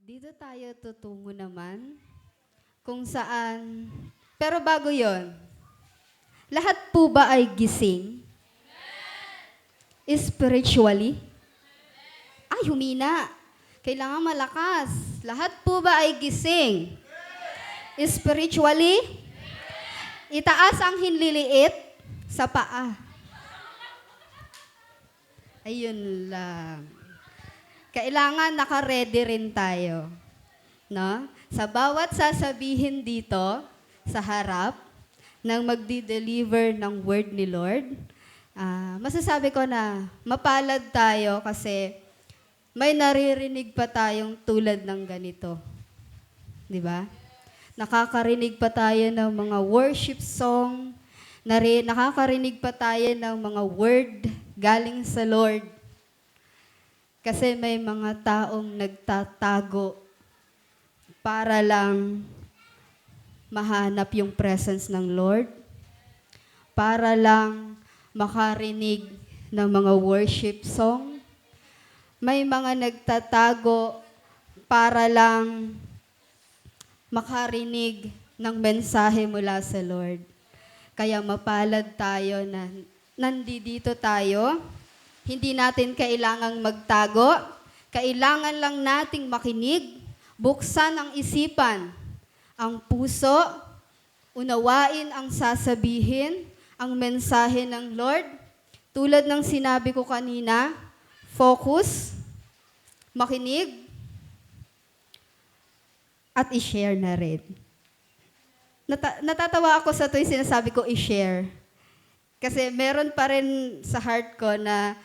Dito tayo tutungo naman kung saan, pero bago yon, lahat po ba ay gising? Spiritually? Ay, humina. Kailangan malakas. Lahat po ba ay gising? Spiritually? Itaas ang hinliliit sa paa. Ayun lang. Kailangan naka-ready rin tayo. No? Sa bawat sasabihin dito, sa harap, nang magdi-deliver ng word ni Lord, masasabi ko na mapalad tayo kasi may naririnig pa tayong tulad ng ganito. Di ba? Nakakarinig pa tayo ng mga worship song, nakakarinig pa tayo ng mga word galing sa Lord. Kasi may mga taong nagtatago para lang mahanap yung presence ng Lord, para lang makarinig ng mga worship song. May mga nagtatago para lang makarinig ng mensahe mula sa Lord. Kaya mapalad tayo na nandito tayo. Hindi natin kailangang magtago. Kailangan lang nating makinig, buksan ang isipan, ang puso, unawain ang sasabihin, ang mensahe ng Lord. Tulad ng sinabi ko kanina, focus, makinig, at i-share na rin. Natatawa ako sa tuwing sinasabi ko i-share. Kasi meron pa rin sa heart ko na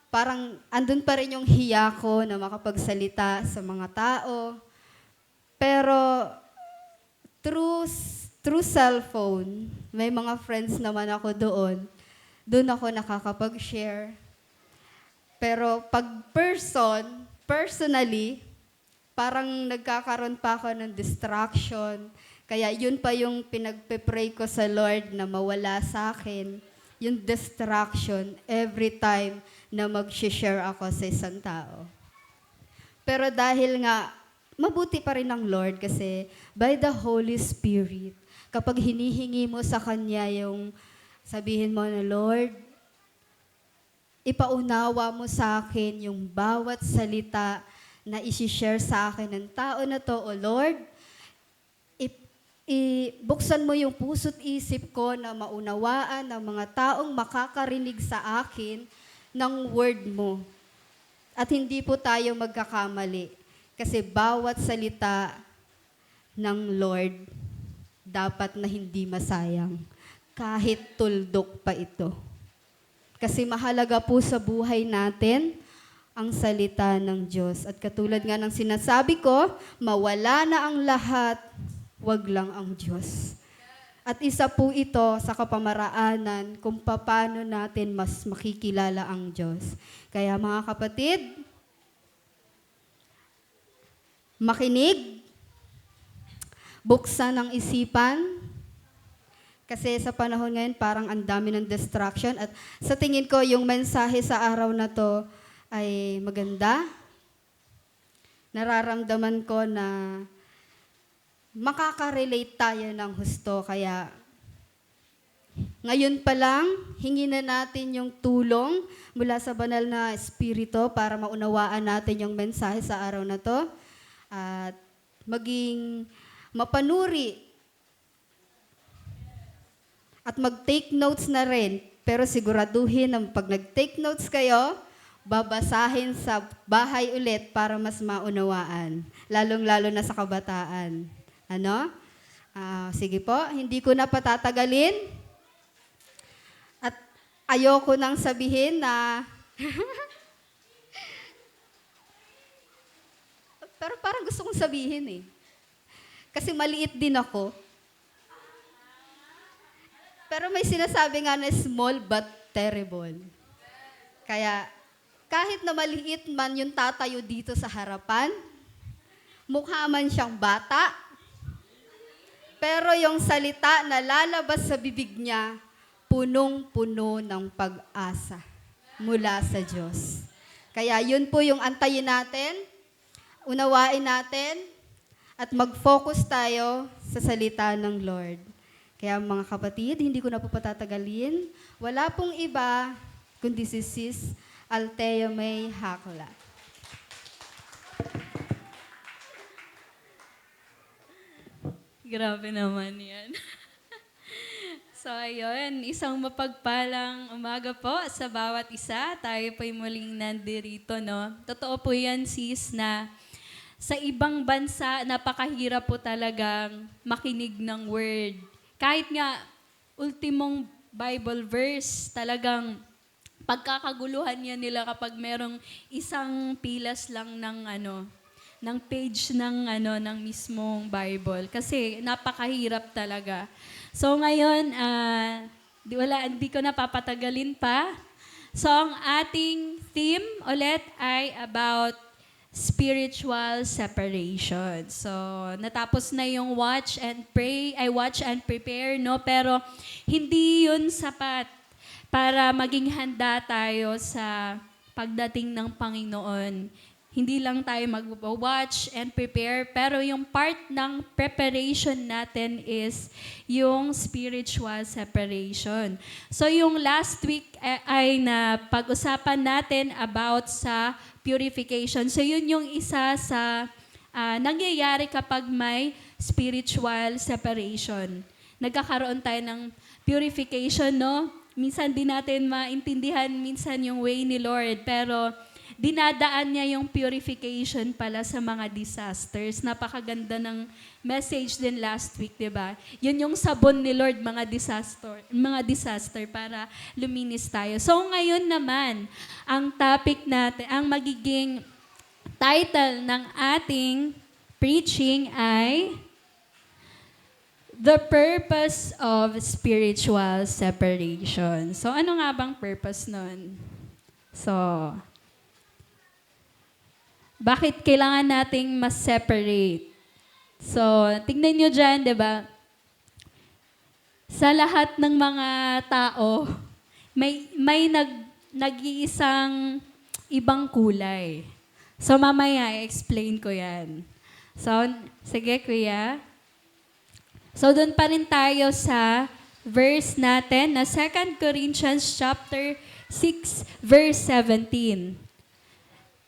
parang andun pa rin yung hiya ko na makapagsalita sa mga tao. Pero through cellphone, may mga friends naman ako doon. Doon ako nakakapag-share. Pero pag personally, parang nagkakaroon pa ako ng distraction. Kaya yun pa yung pinagpe-pray ko sa Lord na mawala sa akin, yung distraction every time na mag-share ako sa isang tao. Pero dahil nga, mabuti pa rin ang Lord kasi by the Holy Spirit, kapag hinihingi mo sa Kanya yung sabihin mo na, Lord, ipaunawa mo sa akin yung bawat salita na isi-share sa akin ng tao na to, O Lord, buksan mo yung puso't isip ko na maunawaan ng mga taong makakarinig sa akin ng word mo. At hindi po tayo magkakamali. Kasi bawat salita ng Lord dapat na hindi masayang. Kahit tuldok pa ito. Kasi mahalaga po sa buhay natin ang salita ng Diyos. At katulad nga ng sinasabi ko, mawala na ang lahat, wag lang ang Diyos. At isa po ito sa kapamaraanan kung paano natin mas makikilala ang Diyos. Kaya mga kapatid, makinig, buksan ang isipan, kasi sa panahon ngayon parang ang dami ng distraction. At sa tingin ko, yung mensahe sa araw na to ay maganda. Nararamdaman ko na makaka-relate tayo ng husto. Kaya ngayon pa lang, hingin na natin yung tulong mula sa banal na Espiritu para maunawaan natin yung mensahe sa araw na to. At maging mapanuri at mag-take notes na rin. Pero siguraduhin na pag nag-take notes kayo, babasahin sa bahay ulit para mas maunawaan. Lalong-lalo na sa kabataan. Ano? Sige po, hindi ko na patatagalin. At ayoko nang sabihin na... Pero parang gusto kong sabihin eh. Kasi maliit din ako. Pero may sinasabi nga na small but terrible. Kaya kahit na maliit man yung tatayo dito sa harapan, mukha man siyang bata, pero yung salita na lalabas sa bibig niya, punong-puno ng pag-asa mula sa Diyos. Kaya yun po yung antayin natin. unawain natin at mag-focus tayo sa salita ng Lord. Kaya mga kapatid, hindi ko na po patatagalin. Wala pong iba kundi si Sis Althea May Hakla. Grabe naman yan. So ayun, isang mapagpalang umaga po sa bawat isa. Tayo po'y muling nandirito, no? Totoo po yan, sis, na sa ibang bansa, napakahirap po talagang makinig ng word. Kahit nga, ultimong Bible verse, talagang pagkakaguluhan yan nila kapag merong isang pilas lang ng page ng mismong Bible kasi napakahirap talaga. So ngayon, hindi ko na papatagalin pa. So ang ating theme ulit ay about spiritual separation. So natapos na yung watch and prepare, no? Pero hindi yun sapat para maging handa tayo sa pagdating ng Panginoon. Hindi lang tayo mag-watch and prepare, pero yung part ng preparation natin is yung spiritual separation. So yung last week ay na pag-usapan natin about sa purification. So yun yung isa sa nangyayari kapag may spiritual separation. Nagkakaroon tayo ng purification, no? Minsan di natin maintindihan yung way ni Lord, pero dinadaan niya yung purification pala sa mga disasters. Napakaganda ng message din last week, di ba? Yun yung sabon ni Lord, mga disaster para luminis tayo. So ngayon naman, ang topic natin, ang magiging title ng ating preaching ay The Purpose of Spiritual Separation. So ano nga bang purpose nun? So, bakit kailangan nating mas-separate? So, tignan nyo dyan, di ba? Sa lahat ng mga tao, may nag-iisang ibang kulay. So, mamaya, i-explain ko yan. So, sige, kuya. So, doon pa rin tayo sa verse natin na 2 Corinthians chapter 6, verse 17.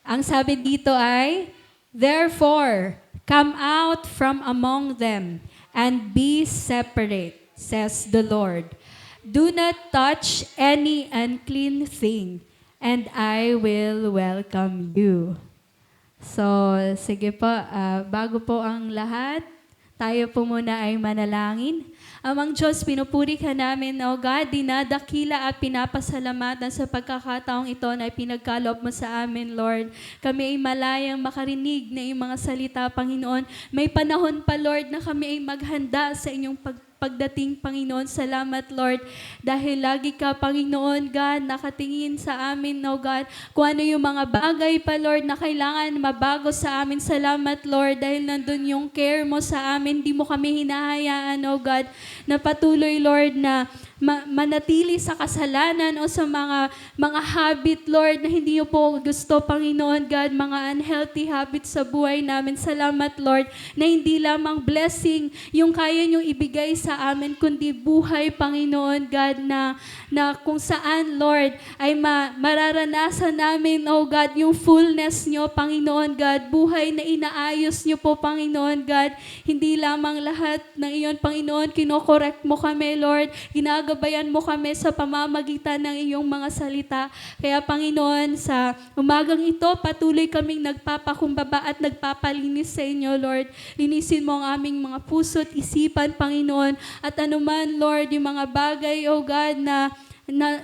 Ang sabi dito ay, Therefore, come out from among them and be separate, says the Lord. Do not touch any unclean thing, and I will welcome you. So, sige po, bago po ang lahat, tayo po muna ay manalangin. Amang Diyos, pinupuri ka namin, O God, dinadakila at pinapasalamatan sa pagkakataong ito na pinagkaloob mo sa amin, Lord. Kami ay malayang makarinig na iyong mga salita, Panginoon. May panahon pa, Lord, na kami ay maghanda sa inyong pagdating, Panginoon. Salamat, Lord, dahil lagi ka, Panginoon, God, nakatingin sa amin, O God, kung ano yung mga bagay pa, Lord, na kailangan mabago sa amin. Salamat, Lord, dahil nandun yung care mo sa amin. Di mo kami hinahayaan, O God, na patuloy, Lord, na manatili sa kasalanan o sa mga habit, Lord, na hindi niyo po gusto, Panginoon God, mga unhealthy habits sa buhay namin. Salamat, Lord, na hindi lamang blessing yung kaya niyong ibigay sa amin, kundi buhay, Panginoon God, na kung saan, Lord, ay mararanasan namin, oh God, yung fullness niyo, Panginoon God, buhay na inaayos niyo po, Panginoon God. Hindi lamang lahat ng iyon, Panginoon, kinokorek mo kami, Lord, ginagabayan mo kami sa pamamagitan ng iyong mga salita. Kaya Panginoon, sa umagang ito, patuloy kaming nagpapakumbaba at nagpapalinis sa inyo, Lord. Linisin mo ang aming mga puso at isipan, Panginoon. At anuman, Lord, yung mga bagay, oh God, na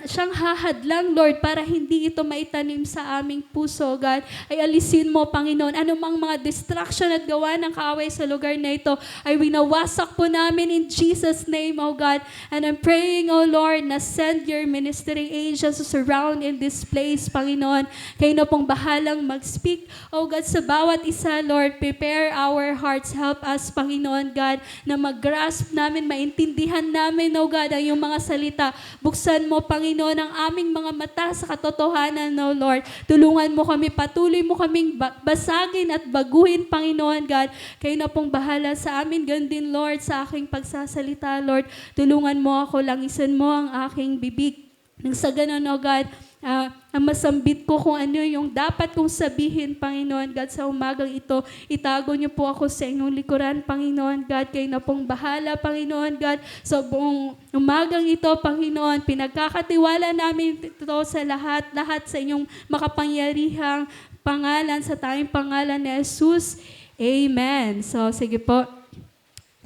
siyang hahadlang, Lord, para hindi ito maitanim sa aming puso, God, ay alisin mo, Panginoon. Anumang mga distraction at gawa ng kaaway sa lugar na ito, ay winawasak po namin in Jesus' name, oh God. And I'm praying, oh Lord, na send your ministering angels to surround in this place, Panginoon. Kayo na pong bahalang mag-speak, oh God, sa bawat isa, Lord. Prepare our hearts. Help us, Panginoon, God, na mag-grasp namin, maintindihan namin, oh God, ang iyong mga salita. Buksan mo, mo, Panginoon, ang aming mga mata sa katotohanan, no, Lord. Tulungan mo kami, patuloy mo kaming basagin at baguhin, Panginoon God. Kayo na pong bahala sa amin, ganun din, Lord, sa aking pagsasalita, Lord. Tulungan mo ako, langisan mo ang aking bibig. Nang sa ganun, O God, ang masambit ko kung ano yung dapat kong sabihin, Panginoon God, sa umagang ito. Itago niyo po ako sa inyong likuran, Panginoon God. Kayo na pong bahala, Panginoon God. Sa buong umagang ito, Panginoon, pinagkakatiwala namin ito sa lahat sa inyong makapangyarihang pangalan, sa tayong pangalan ni Jesus. Amen. So, sige po.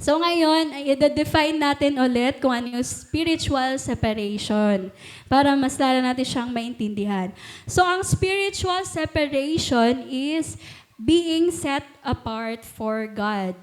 So ngayon, ay i-define natin ulit kung ano yung spiritual separation para mas lalo natin siyang maintindihan. So ang spiritual separation is being set apart for God.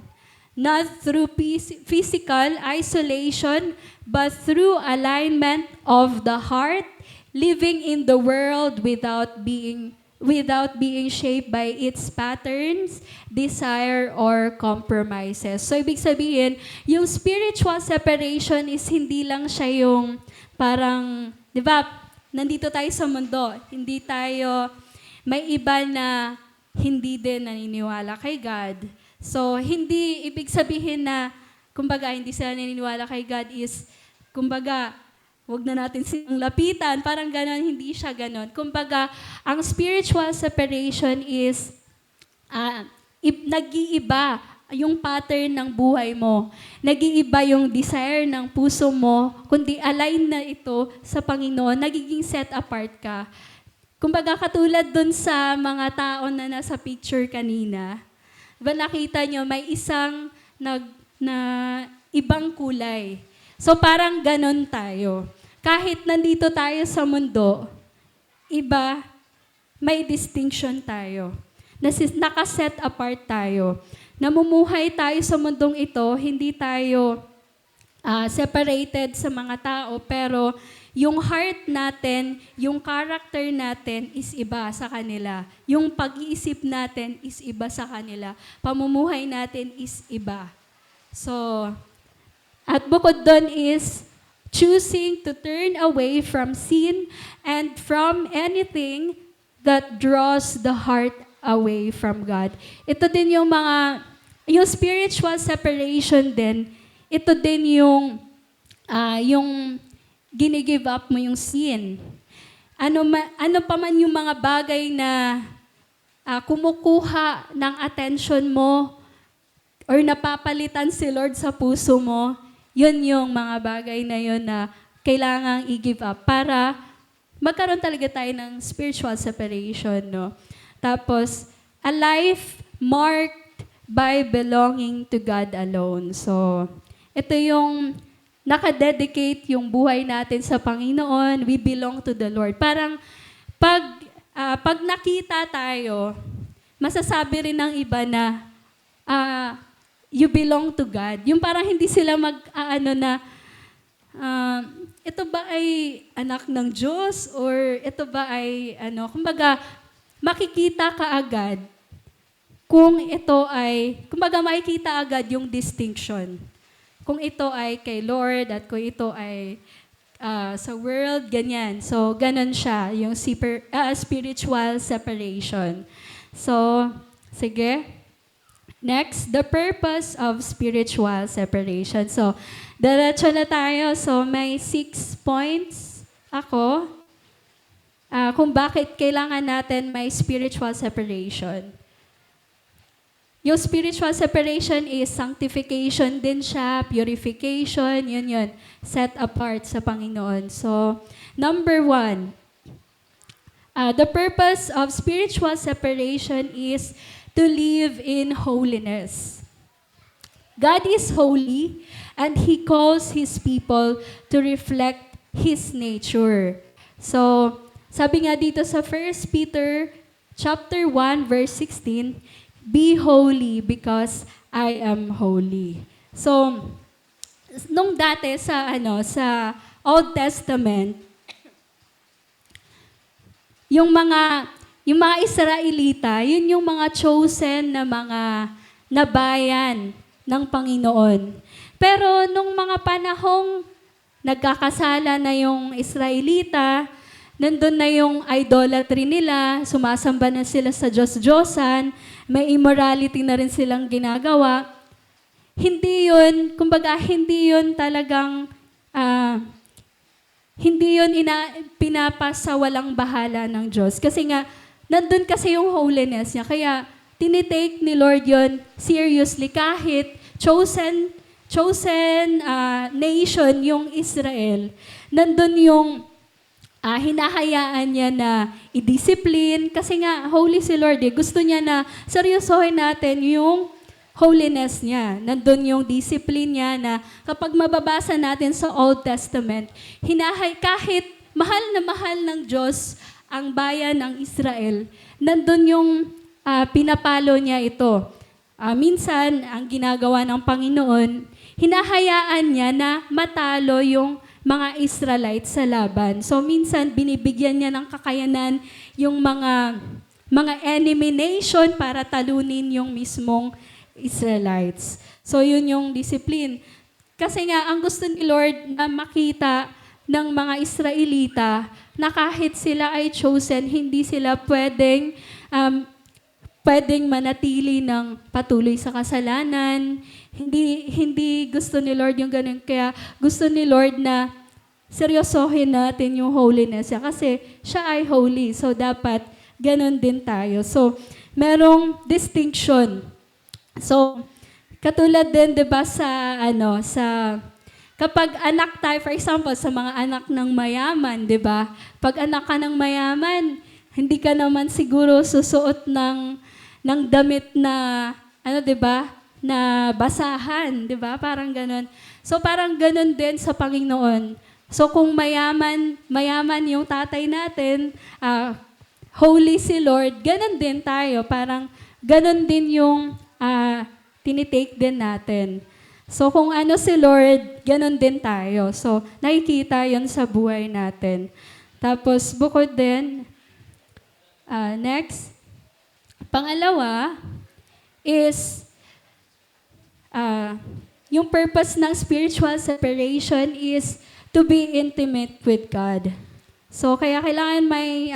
Not through physical isolation, but through alignment of the heart, living in the world without being shaped by its patterns, desire, or compromises. So, ibig sabihin, yung spiritual separation is hindi lang siya yung parang, di ba, nandito tayo sa mundo, hindi tayo, may iba na hindi din naniniwala kay God. So, hindi ibig sabihin na, kumbaga, hindi sila naniniwala kay God is, kumbaga, huwag na natin silang lapitan. Parang ganon, hindi siya ganon. Kumbaga, ang spiritual separation is nag-iiba yung pattern ng buhay mo. Nag-iiba yung desire ng puso mo. Kundi align na ito sa Panginoon, nagiging set apart ka. Kumbaga, katulad dun sa mga tao na nasa picture kanina, ba nakita nyo, may isang na ibang kulay. So, parang ganon tayo. Kahit nandito tayo sa mundo, iba, may distinction tayo. Nakaset apart tayo. Namumuhay tayo sa mundong ito, hindi tayo separated sa mga tao, pero yung heart natin, yung character natin is iba sa kanila. Yung pag-iisip natin is iba sa kanila. Pamumuhay natin is iba. So, at bukod doon is choosing to turn away from sin and from anything that draws the heart away from God. Ito din yung yung spiritual separation din, ito din yung gini-give up mo yung sin. Ano pa man yung mga bagay na kumukuha ng attention mo or napapalitan si Lord sa puso mo, yun yung mga bagay na yun na kailangang i-give up para magkaroon talaga tayo ng spiritual separation, no? Tapos, a life marked by belonging to God alone. So, ito yung nakadedicate yung buhay natin sa Panginoon. We belong to the Lord. Parang pag nakita tayo, masasabi rin ng iba na you belong to God. Yung parang hindi sila ito ba ay anak ng Diyos or ito ba ay kumbaga makikita ka agad kung ito ay, kumbaga makikita agad yung distinction. Kung ito ay kay Lord at kung ito ay sa world, ganyan. So, ganon siya, yung spiritual separation. So, sige. Next, the purpose of spiritual separation. So, diretso na tayo. So, may 6 points ako kung bakit kailangan natin may spiritual separation. Yung spiritual separation is sanctification din siya, purification, yun. Set apart sa Panginoon. So, number 1, the purpose of spiritual separation is to live in holiness. God is holy, and He calls His people to reflect His nature. So, sabi nga dito sa 1 Peter chapter 1, verse 16, be holy because I am holy. So, nung dati sa Old Testament, yung mga Israelita, yun yung mga chosen na bayan ng Panginoon. Pero nung mga panahong nagkakasala na yung Israelita, nandun na yung idolatry nila, sumasamba na sila sa Diyos-Diyosan, may immorality na rin silang ginagawa. Hindi yun, kumbaga, hindi yun talagang, hindi yun pinapasa walang bahala ng Diyos. Kasi nga, nandun kasi yung holiness niya. Kaya, tinitake ni Lord yun seriously kahit chosen nation yung Israel. Nandun yung hinahayaan niya na i-discipline kasi nga holy si Lord eh. Gusto niya na seryosohin natin yung holiness niya. Nandun yung discipline niya na kapag mababasa natin sa Old Testament, kahit mahal na mahal ng Diyos ang bayan ng Israel, nandun yung pinapalo niya ito. Minsan, ang ginagawa ng Panginoon, hinahayaan niya na matalo yung mga Israelites sa laban. So minsan, binibigyan niya ng kakayanan yung mga enemy nation para talunin yung mismong Israelites. So yun yung discipline. Kasi nga, ang gusto ni Lord na makita ng mga Israelita na kahit sila ay chosen, hindi sila pwedeng manatili ng patuloy sa kasalanan. Hindi gusto ni Lord yung ganun. Kaya gusto ni Lord na seryosohin natin yung holiness niya. Kasi siya ay holy. So dapat ganun din tayo. So merong distinction. So katulad din 'di ba sa kapag anak tayo, for example, sa mga anak ng mayaman, 'di ba? Pag anak ka ng mayaman, hindi ka naman siguro susuot ng damit na 'di ba? Na basahan, 'di ba? Parang ganoon. So parang ganoon din sa Panginoon. So kung mayaman yung tatay natin, holy si Lord, ganoon din tayo. Parang ganoon din yung tinitake din natin. So kung ano si Lord, ganoon din tayo. So nakikita 'yon sa buhay natin. Tapos bukod din, next, pangalawa is yung purpose ng spiritual separation is to be intimate with God. So kaya kailangan may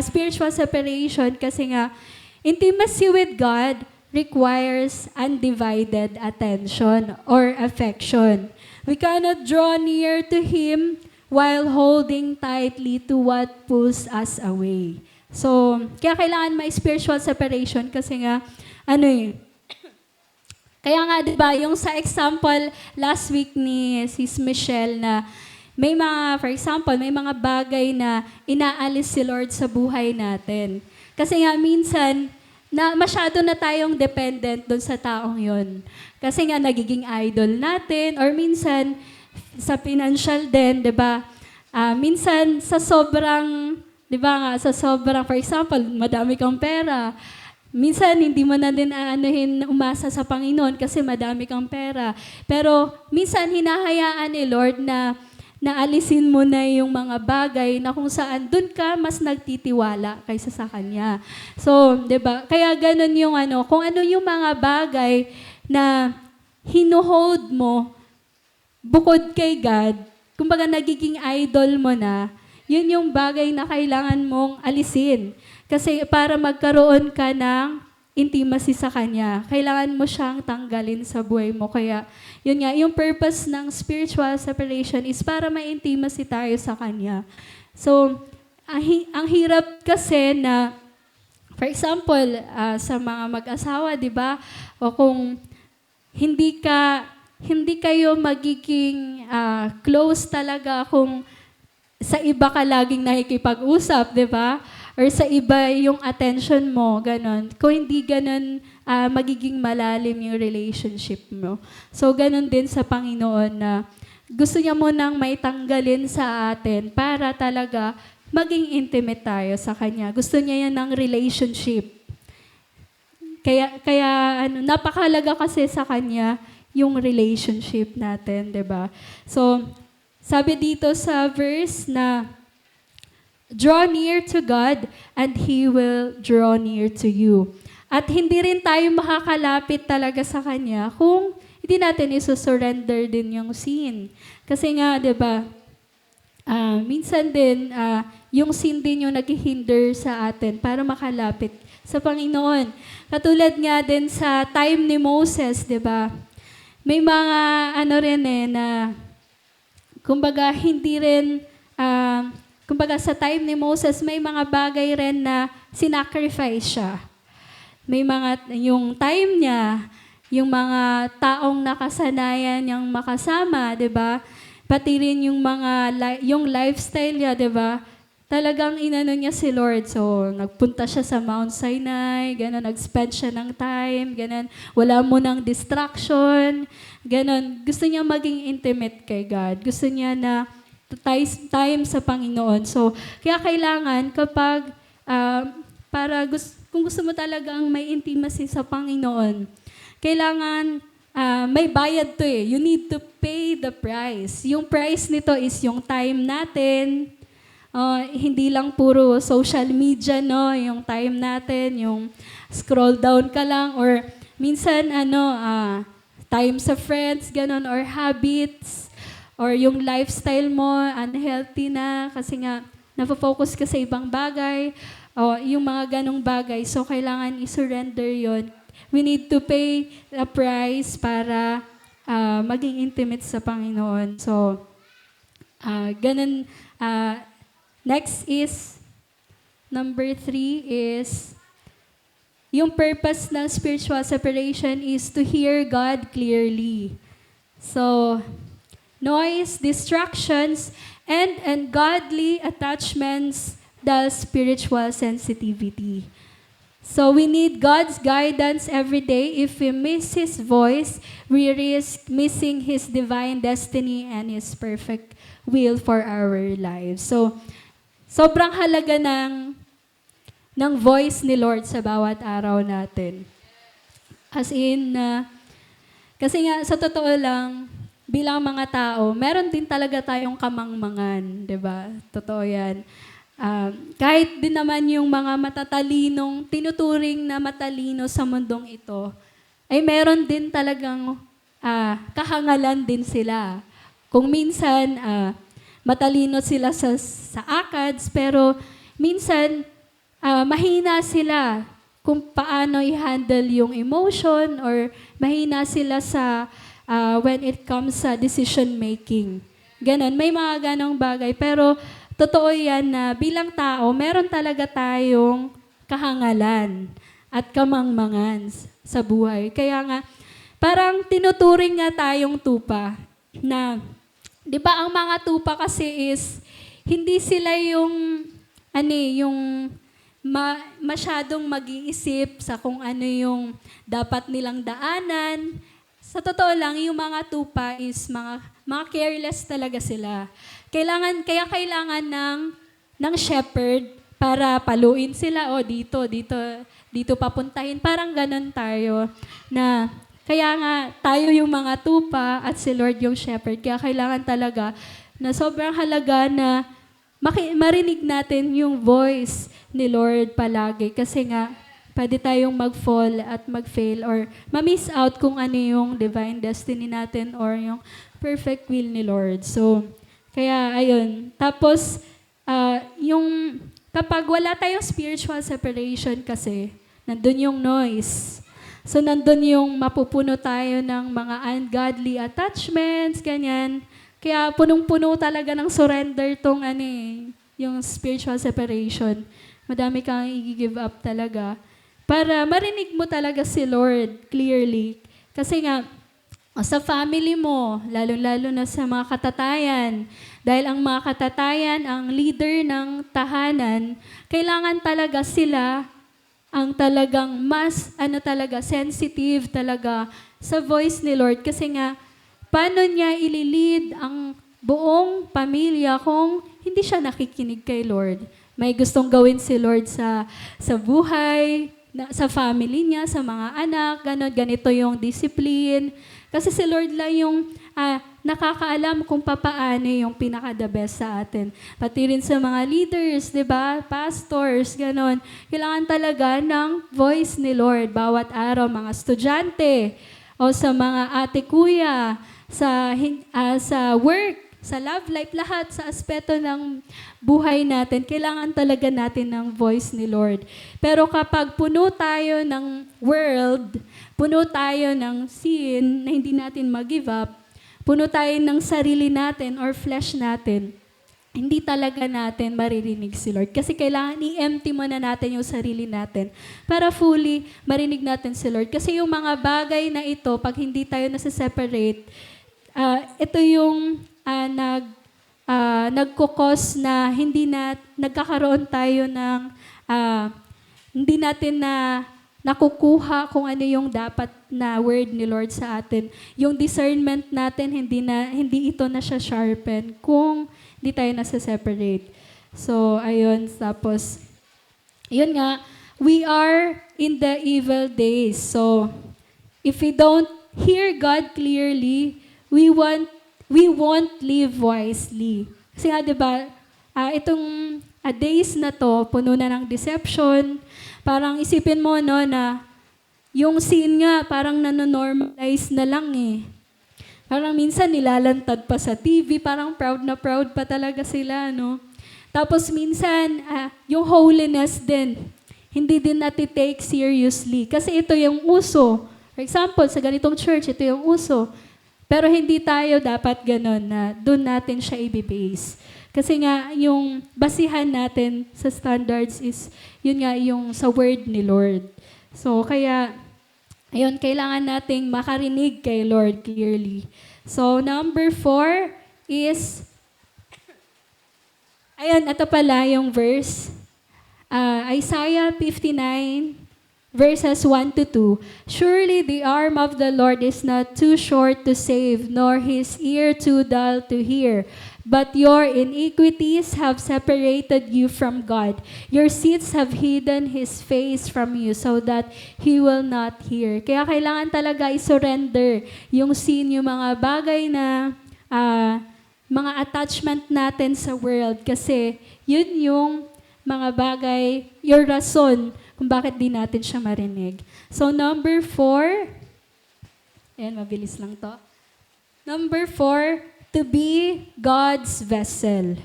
spiritual separation kasi nga intimacy with God requires undivided attention or affection. We cannot draw near to Him while holding tightly to what pulls us away. So, kaya kailangan may spiritual separation kasi nga, kaya nga, di ba, yung sa example last week ni Sis Michelle na may mga, for example, may mga bagay na inaalis si Lord sa buhay natin. Kasi nga, minsan, na masyado na tayong dependent doon sa taong yon. Kasi nga, nagiging idol natin or minsan, sa financial din, di ba? Minsan, sa sobrang, di ba nga, sa sobrang, for example, madami kang pera, minsan, hindi mo na din umasa sa Panginoon kasi madami kang pera. Pero minsan, hinahayaan ni Lord na alisin mo na yung mga bagay na kung saan dun ka mas nagtitiwala kaysa sa Kanya. So, di ba? Kaya ganun yung kung ano yung mga bagay na hinuhold mo bukod kay God, kumbaga nagiging idol mo na, yun yung bagay na kailangan mong alisin. Kasi para magkaroon ka ng intimacy sa Kanya, kailangan mo siyang tanggalin sa buhay mo. Kaya, yun nga, yung purpose ng spiritual separation is para may intimacy tayo sa Kanya. So, ang hirap kasi na, for example, sa mga mag-asawa, di ba? O kung hindi kayo magiging close talaga kung sa iba ka laging nakikipag-usap, di ba? Or sa iba yung attention mo, ganon. Kung hindi ganon, magiging malalim yung relationship mo. So, ganon din sa Panginoon na gusto niya mo nang may tanggalin sa atin para talaga maging intimate tayo sa Kanya. Gusto niya yan ng relationship. Kaya napakahalaga kasi sa Kanya yung relationship natin, 'di ba? So, sabi dito sa verse na draw near to God and He will draw near to you. At hindi rin tayo makakalapit talaga sa Kanya kung hindi natin isusurrender din yung sin. Kasi nga, di ba, minsan din, yung sin din yung naghihinder sa atin para makalapit sa Panginoon. Katulad nga din sa time ni Moses, di ba? May mga ano rin na, kumbaga hindi rin, kumbaga sa time ni Moses, may mga bagay rin na sinacrifice siya. May mga, yung time niya, yung mga taong nakasanayan niyang makasama, di ba? Pati rin yung yung lifestyle niya, di ba? Talagang inano niya si Lord. So, nagpunta siya sa Mount Sinai, gano'n, nag-spend siya ng time, gano'n. Wala mo ng distraction, gano'n. Gusto niya maging intimate kay God. Gusto niya na time sa Panginoon. So, kaya kailangan kapag, kung gusto mo talagang may intimacy sa Panginoon, kailangan may bayad to eh. You need to pay the price. Yung price nito is yung time natin. Hindi lang puro social media, no? Yung time natin, yung scroll down ka lang, or minsan, time sa friends, ganon, or habits, or yung lifestyle mo, unhealthy na, kasi nga, napofocus ka sa ibang bagay, o yung mga ganong bagay. So, kailangan i-surrender yon. We need to pay the price para maging intimate sa Panginoon. So, ganun. Next is, number 3 is, yung purpose ng spiritual separation is to hear God clearly. So, noise, distractions, and ungodly attachments does spiritual sensitivity. So we need God's guidance every day. If we miss His voice, we risk missing His divine destiny and His perfect will for our lives. So, sobrang halaga ng voice ni Lord sa bawat araw natin. As in, kasi nga, sa totoo lang, bilang mga tao, meron din talaga tayong kamangmangan, di ba? Totoo yan. Kahit din naman yung mga matatalinong, tinuturing na matalino sa mundong ito, ay meron din talagang kahangalan din sila. Kung minsan, matalino sila sa ACADS, pero minsan, mahina sila kung paano i-handle yung emotion, or mahina sila sa when it comes sa decision making. Ganon, may mga ganong bagay. Pero totoo yan na bilang tao, meron talaga tayong kahangalan at kamangmangan sa buhay. Kaya nga, parang tinuturing nga tayong tupa na, di ba ang mga tupa kasi is, hindi sila yung, masyadong mag-iisip sa kung ano yung dapat nilang daanan. Sa totoo lang, yung mga tupa is mga careless talaga sila. Kaya kailangan ng shepherd para paluin sila. O dito papuntahin. Parang ganun tayo. Kaya nga, tayo yung mga tupa at si Lord yung shepherd. Kaya kailangan talaga na sobrang halaga na marinig natin yung voice ni Lord palagi. Kasi nga, pwede tayong mag-fall at mag-fail or ma-miss out kung ano yung divine destiny natin or yung perfect will ni Lord. So, kaya ayun. Tapos, kapag wala tayong spiritual separation kasi, nandun yung noise. So, nandun yung mapupuno tayo ng mga ungodly attachments, ganyan. Kaya punong-puno talaga ng surrender tong yung spiritual separation. Madami kang i-give up talaga para marinig mo talaga si Lord clearly. Kasi nga, sa family mo, lalo-lalo na sa mga katatayan, dahil ang mga katatayan, ang leader ng tahanan, kailangan talaga sila ang talagang mas, sensitive talaga sa voice ni Lord. Kasi nga, paano niya ililid ang buong pamilya kung hindi siya nakikinig kay Lord? May gustong gawin si Lord sa buhay, sa family niya, sa mga anak, ganito yung discipline. Kasi si Lord lang yung nakakaalam kung papaano yung pinaka-the best sa atin. Pati rin sa mga leaders, di ba? Pastors, ganon. Kailangan talaga ng voice ni Lord bawat araw. Mga estudyante, o sa mga ate kuya, sa work, sa love life, lahat sa aspeto ng buhay natin, kailangan talaga natin ng voice ni Lord. Pero kapag puno tayo ng world, puno tayo ng sin na hindi natin mag-give up, puno tayo ng sarili natin or flesh natin, hindi talaga natin maririnig si Lord. Kasi kailangan i-empty muna natin yung sarili natin para fully marinig natin si Lord. Kasi yung mga bagay na ito, pag hindi tayo nasa-separate, ito yung nagkukos na hindi na nagkakaroon tayo ng hindi natin na nakukuha kung ano yung dapat na word ni Lord sa atin. Yung discernment natin, hindi ito na siya sharpen kung hindi tayo nasa-separate. So, ayun. Tapos, yun nga, we are in the evil days. So, if we don't hear God clearly, we won't live wisely. Kasi nga, di ba, itong days na to, puno na ng deception. Parang isipin mo, no, na yung sin nga, parang nanonormalize na lang eh. Parang minsan nilalantad pa sa TV, parang proud na proud pa talaga sila, no? Tapos minsan, yung holiness din, hindi din natin-take seriously. Kasi ito yung uso. For example, sa ganitong church, ito yung uso. Pero hindi tayo dapat ganun na doon natin siya i-base. Kasi nga, yung basihan natin sa standards is, yun nga, yung sa word ni Lord. So, kaya, ayun, kailangan nating makarinig kay Lord clearly. So, number 4 is, ayun, ito pala yung verse. Isaiah 59, verses 1 to 2. Surely the arm of the Lord is not too short to save, nor his ear too dull to hear. But your iniquities have separated you from God. Your sins have hidden His face from you so that He will not hear. Kaya kailangan talaga i-surrender yung sin, yung mga bagay na mga attachment natin sa world. Kasi yun yung mga bagay, yung rason kung bakit di natin siya marinig. So number 4, ayan, mabilis lang to. Number 4, to be God's vessel.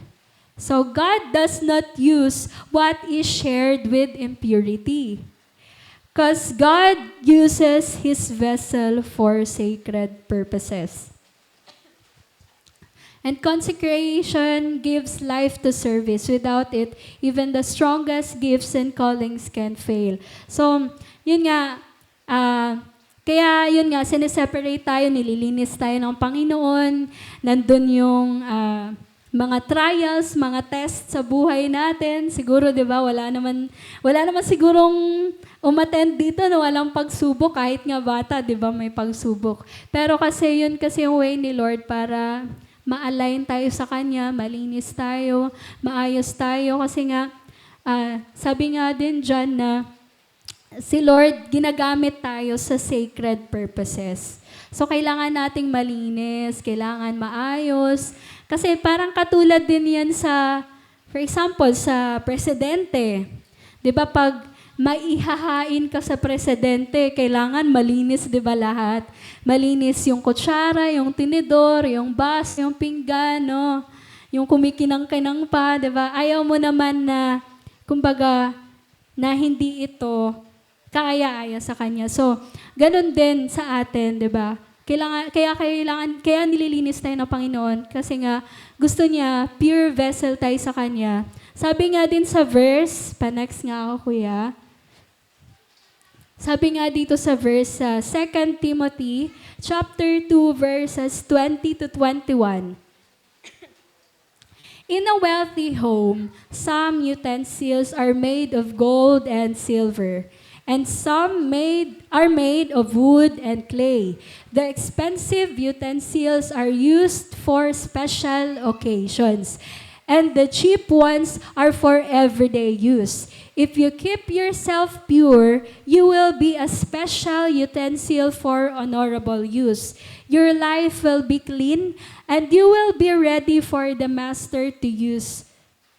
So God does not use what is shared with impurity. Because God uses His vessel for sacred purposes. And consecration gives life to service. Without it, even the strongest gifts and callings can fail. So, yun nga, kaya yun nga, sineseparate tayo, nililinis tayo ng Panginoon, nandun yung mga trials, mga tests sa buhay natin. Siguro, di ba, wala naman sigurong umattend dito na walang pagsubok, kahit nga bata, di ba, may pagsubok. Pero kasi yun kasi yung way ni Lord para ma-align tayo sa Kanya, malinis tayo, maayos tayo. Kasi nga, sabi nga din dyan na si Lord, ginagamit tayo sa sacred purposes. So, kailangan nating malinis, kailangan maayos. Kasi parang katulad din yan sa, for example, sa presidente. Di ba, pag maihahain ka sa presidente, kailangan malinis, di ba, lahat? Malinis yung kutsara, yung tinidor, yung bas, yung pinggan, no? Yung kumikinang-kinang pa, di ba? Ayaw mo naman na, kumbaga, na hindi ito kaaya-aya sa Kanya. So, ganun din sa atin, di ba? Kaya nililinis tayo ng Panginoon kasi nga gusto niya pure vessel tayo sa Kanya. Sabi nga din sa verse, pa-next nga ako, kuya. Sabi nga dito sa verse 2 Timothy chapter 2 verses 20 to 21. In a wealthy home, some utensils are made of gold and silver, and some are made of wood and clay. The expensive utensils are used for special occasions, and the cheap ones are for everyday use. If you keep yourself pure, you will be a special utensil for honorable use. Your life will be clean, and you will be ready for the Master to use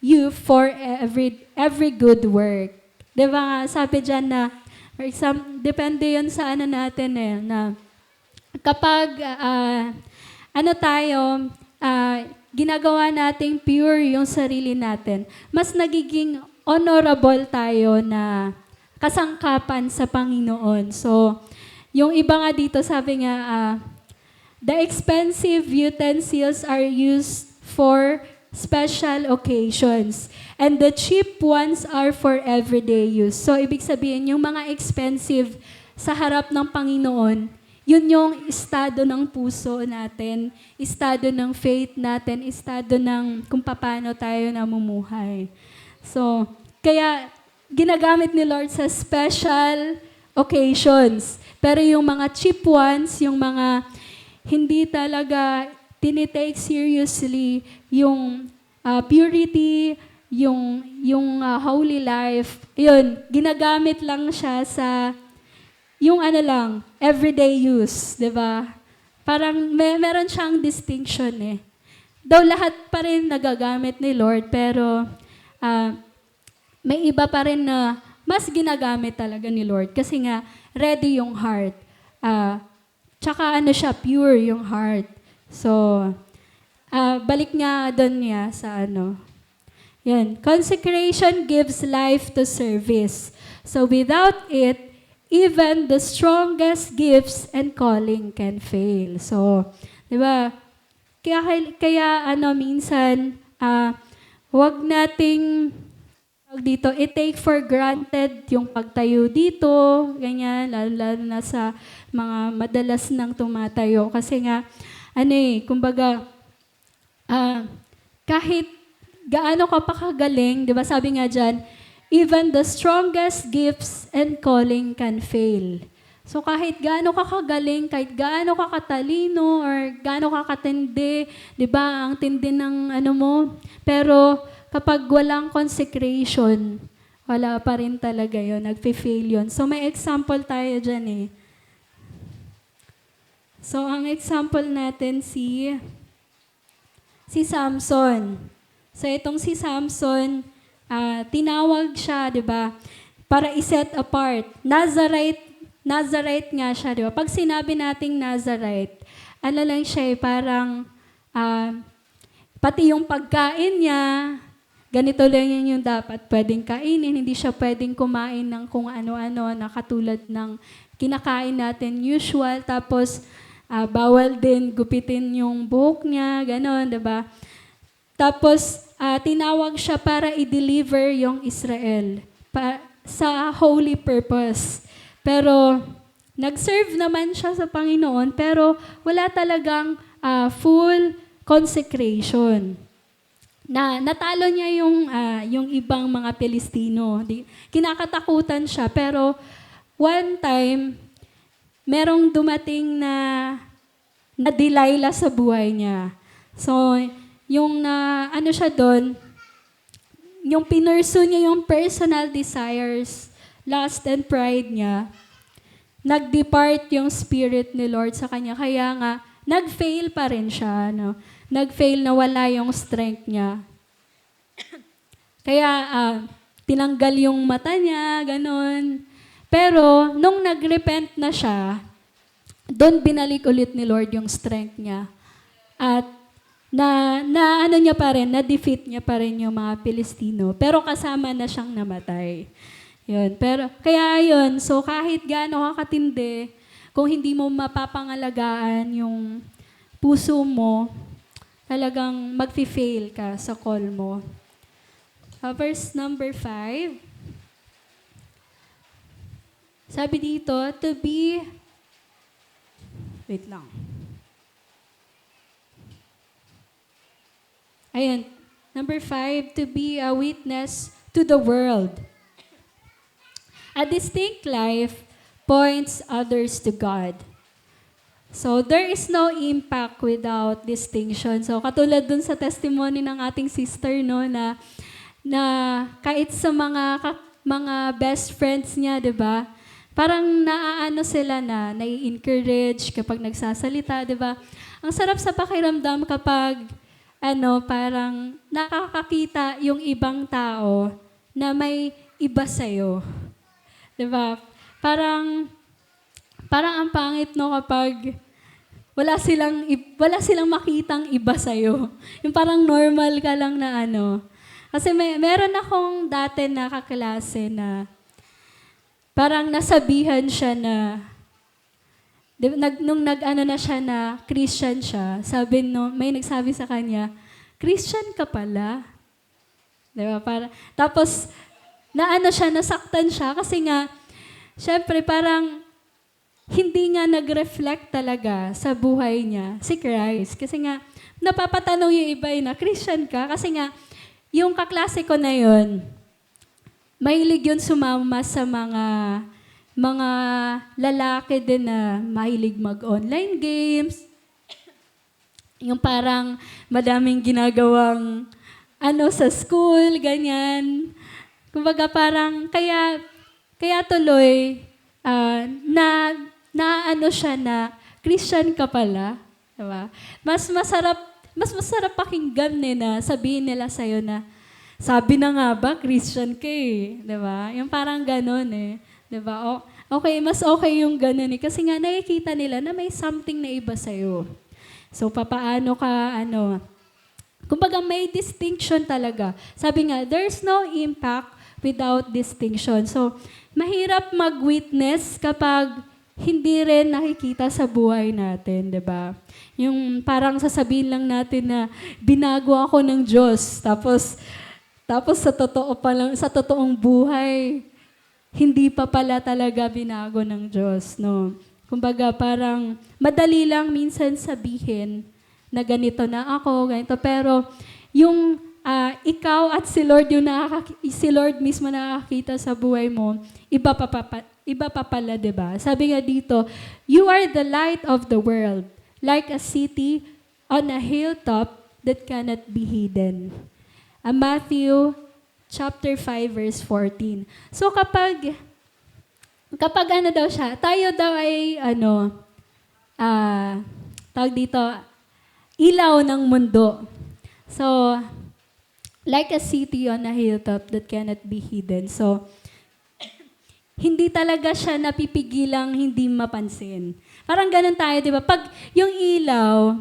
you for every good work. Diba nga, sabi dyan na, for example, depende yun sa ano natin na kapag ano tayo, ginagawa nating pure yung sarili natin, mas nagiging honorable tayo na kasangkapan sa Panginoon. So, yung iba nga dito, sabi nga, the expensive utensils are used for special occasions, and the cheap ones are for everyday use. So, ibig sabihin, yung mga expensive sa harap ng Panginoon, yun yung estado ng puso natin, estado ng faith natin, estado ng kung paano tayo namumuhay. So, kaya ginagamit ni Lord sa special occasions. Pero yung mga cheap ones, yung mga hindi talaga tinitake seriously yung purity, yung holy life, yun, ginagamit lang siya sa yung ano lang, everyday use, di ba? Parang meron siyang distinction eh. Though lahat pa rin nagagamit ni Lord, pero may iba pa rin na mas ginagamit talaga ni Lord kasi nga ready yung heart. Tsaka ano siya, pure yung heart. So, balik nga doon niya sa ano. Yan. Consecration gives life to service. So without it, even the strongest gifts and calling can fail. So, di ba? Kaya minsan, wag nating dito, i-take for granted yung pagtayo dito, ganyan, lalo na sa mga madalas nang tumatayo. Kasi nga, kumbaga, kahit gaano ka pa kagaling, di ba sabi nga dyan, even the strongest gifts and calling can fail. So kahit gaano ka kagaling, kahit gaano ka katalino, or gaano ka katindi, di ba, ang tindi ng ano mo, pero kapag walang consecration, wala pa rin talaga yun, nagpe-fail yun. So may example tayo dyan eh. So ang example natin si Samson. So itong si Samson, tinawag siya, di ba, para i-set apart. Nazarite nga siya, di ba? Pag sinabi nating Nazarite, ano lang siya, parang pati yung pagkain niya, ganito lang yun yung dapat pwedeng kainin. Hindi siya pwedeng kumain ng kung ano-ano na katulad ng kinakain natin usual. Tapos, bawal din gupitin yung buhok niya, gano'n, diba? Tapos, tinawag siya para i-deliver yung Israel sa holy purpose. Pero, nag-serve naman siya sa Panginoon, pero wala talagang full consecration. Natalo niya yung ibang mga Pilistino. Kinakatakutan siya, pero one time, merong dumating na Delilah sa buhay niya. So, yung ano siya doon, yung pinursu niya yung personal desires, lust and pride niya, nag-depart yung spirit ni Lord sa kanya. Kaya nga, nag-fail pa rin siya. No? Nag-fail na wala yung strength niya. Kaya, tinanggal yung mata niya, ganon. Pero, nung nag-repent na siya, doon binalik ulit ni Lord yung strength niya. At, ano niya pa rin, na-defeat niya pa rin yung mga Pilistino. Pero kasama na siyang namatay. Yun. Pero, kaya yun, so kahit gaano ka katindi, kung hindi mo mapapangalagaan yung puso mo, talagang mag-fail ka sa call mo. Verse number 5. Sabi dito, to be, wait lang. Ayun, number 5, to be a witness to the world. A distinct life points others to God. So, there is no impact without distinction. So, katulad dun sa testimony ng ating sister, no, na kahit sa mga best friends niya, di ba? Parang naaano sila nai-encourage kapag nagsasalita, di ba? Ang sarap sa pakiramdam kapag, parang nakakakita yung ibang tao na may iba sa'yo. Di ba? Parang ang pangit, no, kapag wala silang makitang iba sa'yo. Yung parang normal ka lang na ano. Kasi meron akong dati na kaklase na parang nasabihan siya na, nung nag-ano na siya na Christian siya, sabi no, may nagsabi sa kanya, Christian ka pala. Diba? Tapos, nasaktan siya kasi nga, syempre parang, hindi nga nag-reflect talaga sa buhay niya si Christ. Kasi nga, napapatanong yung iba na, Christian ka? Kasi nga, yung kaklase ko na yun, mahilig yun sumama sa mga lalaki din na mahilig mag-online games. Yung parang madaming ginagawang sa school, ganyan. Kumbaga parang, kaya tuloy, siya na Christian ka pala, diba? Mas masarap pakinggan na sabihin nila sa'yo na sabi na nga ba Christian ka eh, diba? Yung parang ganon eh, diba? Okay, mas okay yung ganon eh kasi nga nakikita nila na may something na iba sa'yo. So papaano ka kumbaga may distinction talaga. Sabi nga, there's no impact without distinction. So mahirap mag-witness kapag hindi rin nakikita sa buhay natin, di ba? Yung parang sasabihin lang natin na binago ako ng Diyos, tapos sa totoong buhay, hindi pa pala talaga binago ng Diyos, no? Kumbaga parang madali lang minsan sabihin na ganito na ako, ganito, pero yung ikaw at si Lord si Lord mismo nakakita sa buhay mo, iba pa pala, 'di ba? Sabi nga dito, you are the light of the world, like a city on a hilltop that cannot be hidden. Matthew chapter 5 verse 14. So kapag daw siya, tayo daw ay tawag dito, ilaw ng mundo. So like a city on a hilltop that cannot be hidden. So, hindi talaga siya napipigilang hindi mapansin. Parang ganun tayo, di ba? Pag yung ilaw,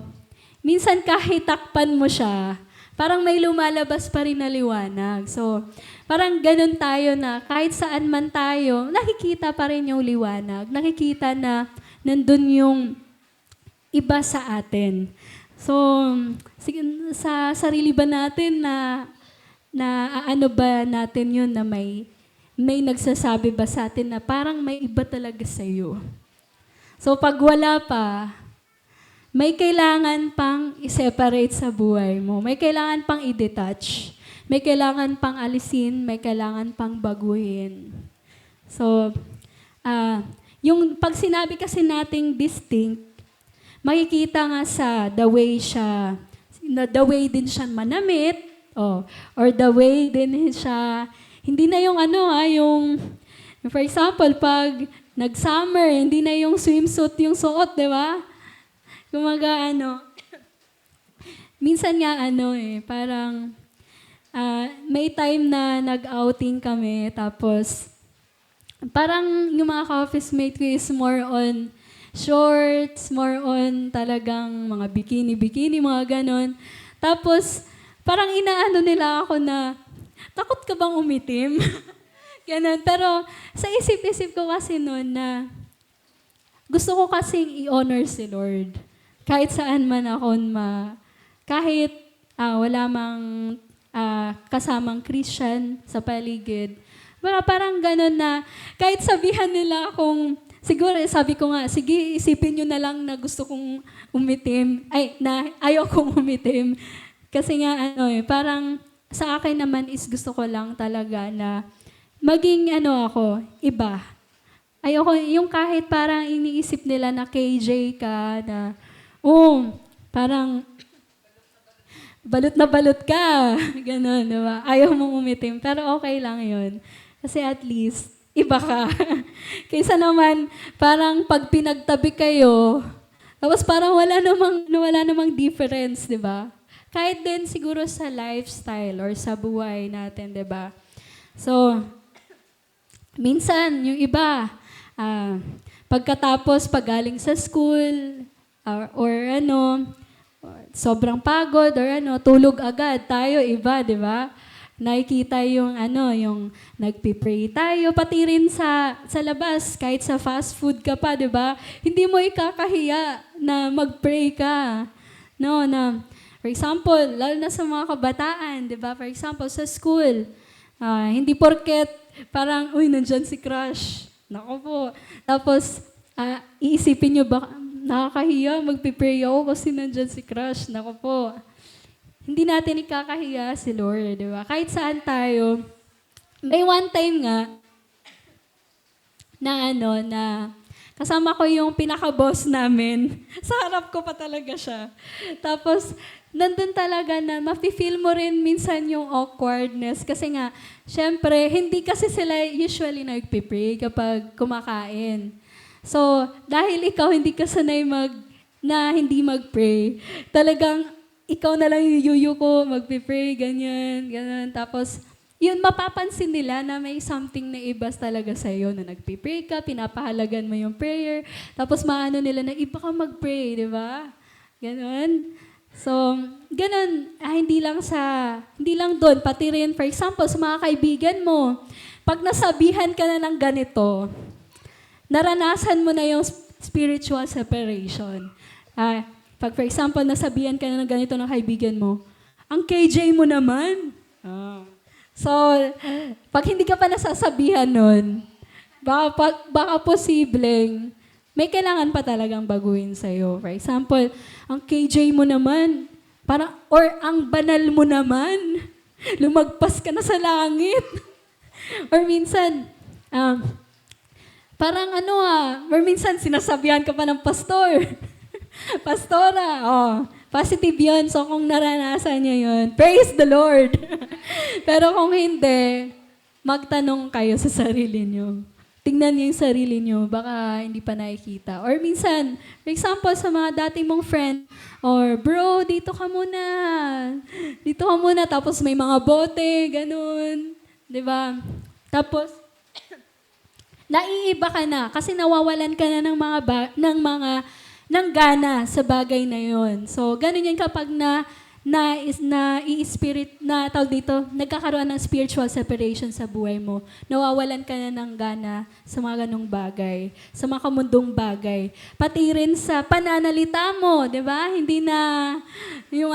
minsan kahit takpan mo siya, parang may lumalabas pa rin na liwanag. So, parang ganun tayo na kahit saan man tayo, nakikita pa rin yung liwanag. Nakikita na nandun yung iba sa atin. So, sa sarili ba natin na ano ba natin yun na may nagsasabi ba sa atin na parang may iba talaga sa'yo? So, pag wala pa, may kailangan pang i-separate sa buhay mo. May kailangan pang i-detach. May kailangan pang alisin. May kailangan pang baguhin. So, yung pag sinabi kasi nating distinct, makikita nga sa the way din siya manamit, or the way din siya, hindi na yung yung, for example, pag nag-summer, hindi na yung swimsuit yung suot, di ba? Kumaga minsan nga parang, may time na nag-outing kami, tapos, parang yung mga ka-office mate ko is more on shorts, more on talagang mga bikini, mga ganon. Tapos, parang inaano nila ako na, takot ka bang umitim? Ganon. Pero, sa isip-isip ko kasi noon na, gusto ko kasing i-honor si Lord. Kahit saan man ako kahit wala mang kasamang Christian sa paligid. Parang ganon na, kahit sabihan nila akong, siguro, sabi ko nga, sige, isipin nyo na lang na gusto kong umitim. Na ayaw kong umitim. Kasi nga, parang sa akin naman is gusto ko lang talaga na maging, iba. Ayoko, yung kahit parang iniisip nila na KJ ka, na, parang, balot na balot ka. Ganon, diba? Ayaw mong umitim. Pero okay lang yun. Kasi at least, iba ka. Kaysa naman, parang pag pinagtabi kayo, tapos parang wala namang difference, di ba? Kahit din siguro sa lifestyle or sa buhay natin, di ba? So, minsan, yung iba, pagkatapos, pagaling sa school, or sobrang pagod or tulog agad tayo iba, di ba? Nakikita yung yung nagpi-pray tayo, pati rin sa labas, kahit sa fast food ka pa, di ba? Hindi mo ikakahiya na mag-pray ka. No, na, for example, lalo na sa mga kabataan, di ba? For example, sa school, hindi porket parang, uy, nandyan si crush. Nako po. Tapos, iisipin nyo ba, nakakahiya, magpipray ako kasi nandyan si crush. Nako po. Hindi natin ikakahiya si Lord, di ba? Kahit saan tayo. May one time nga, na kasama ko yung pinaka-boss namin. Sa harap ko pa talaga siya. Tapos, nandun talaga na mafe-feel mo rin minsan yung awkwardness. Kasi nga, syempre, hindi kasi sila usually nagpipray kapag kumakain. So, dahil ikaw hindi ka sanay hindi mag-pray, talagang ikaw na lang yung yuyu ko, magpipray, ganyan. Tapos, yun, mapapansin nila na may something na iba talaga sa'yo na nagpipray ka, pinapahalagan mo yung prayer, tapos maano nila na iba ka mag-pray, di ba? Ganon. So, ganon, hindi lang doon, pati rin, for example, sa mga kaibigan mo, pag nasabihan ka na ng ganito, naranasan mo na yung spiritual separation. Pag for example, nasabihan ka na ng ganito ng kaibigan mo, ang KJ mo naman. So, pag hindi ka pa nasasabihan nun, baka posibleng may kailangan pa talagang baguhin sa'yo. For example, ang KJ mo naman, or ang banal mo naman, lumagpas ka na sa langit. Or minsan, or minsan sinasabihan ka pa ng pastor. Pastora, positive yun. So kung naranasan niyo yun, praise the Lord. Pero kung hindi, magtanong kayo sa sarili niyo. Tingnan niyo yung sarili niyo, baka hindi pa nakikita. Or minsan, for example, sa mga dating mong friend, or bro, dito ka muna. Dito ka muna, tapos may mga bote, ganun. Diba? Tapos, naiiba ka na kasi nawawalan ka na ng gana sa bagay na yon. So, ganun yan kapag nagkakaroon ng spiritual separation sa buhay mo. Nawawalan ka na ng gana sa mga ganung bagay, sa mga kamundong bagay. Pati rin sa pananalita mo, di ba? Hindi na yung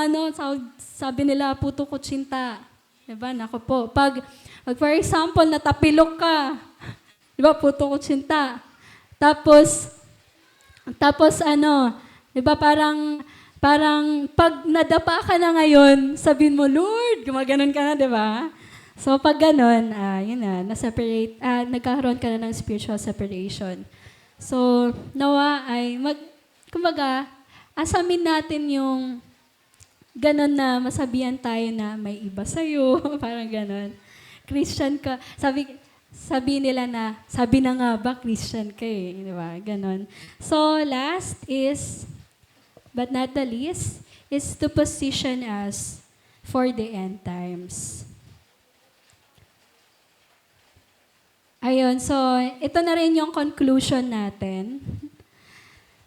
sabi nila, puto kutsinta. Di ba? Nako po. Pag for example, natapilok ka, di ba? Puto kutsinta. Tapos di ba parang pag nadapa ka na ngayon, sabihin mo, Lord, gumaganon ka na, di ba? So pag ganon, yun na, nagkakaroon ka na ng spiritual separation. So, nawa ay, kumbaga, asamin natin yung ganon na masabihan tayo na may iba sa'yo, parang ganon. Christian ka, sabi nila na, sabi na nga ba, Christian ka eh, di ba? Ganon. So, last is, but not the least, is to position us for the end times. Ayun, so, ito na rin yung conclusion natin.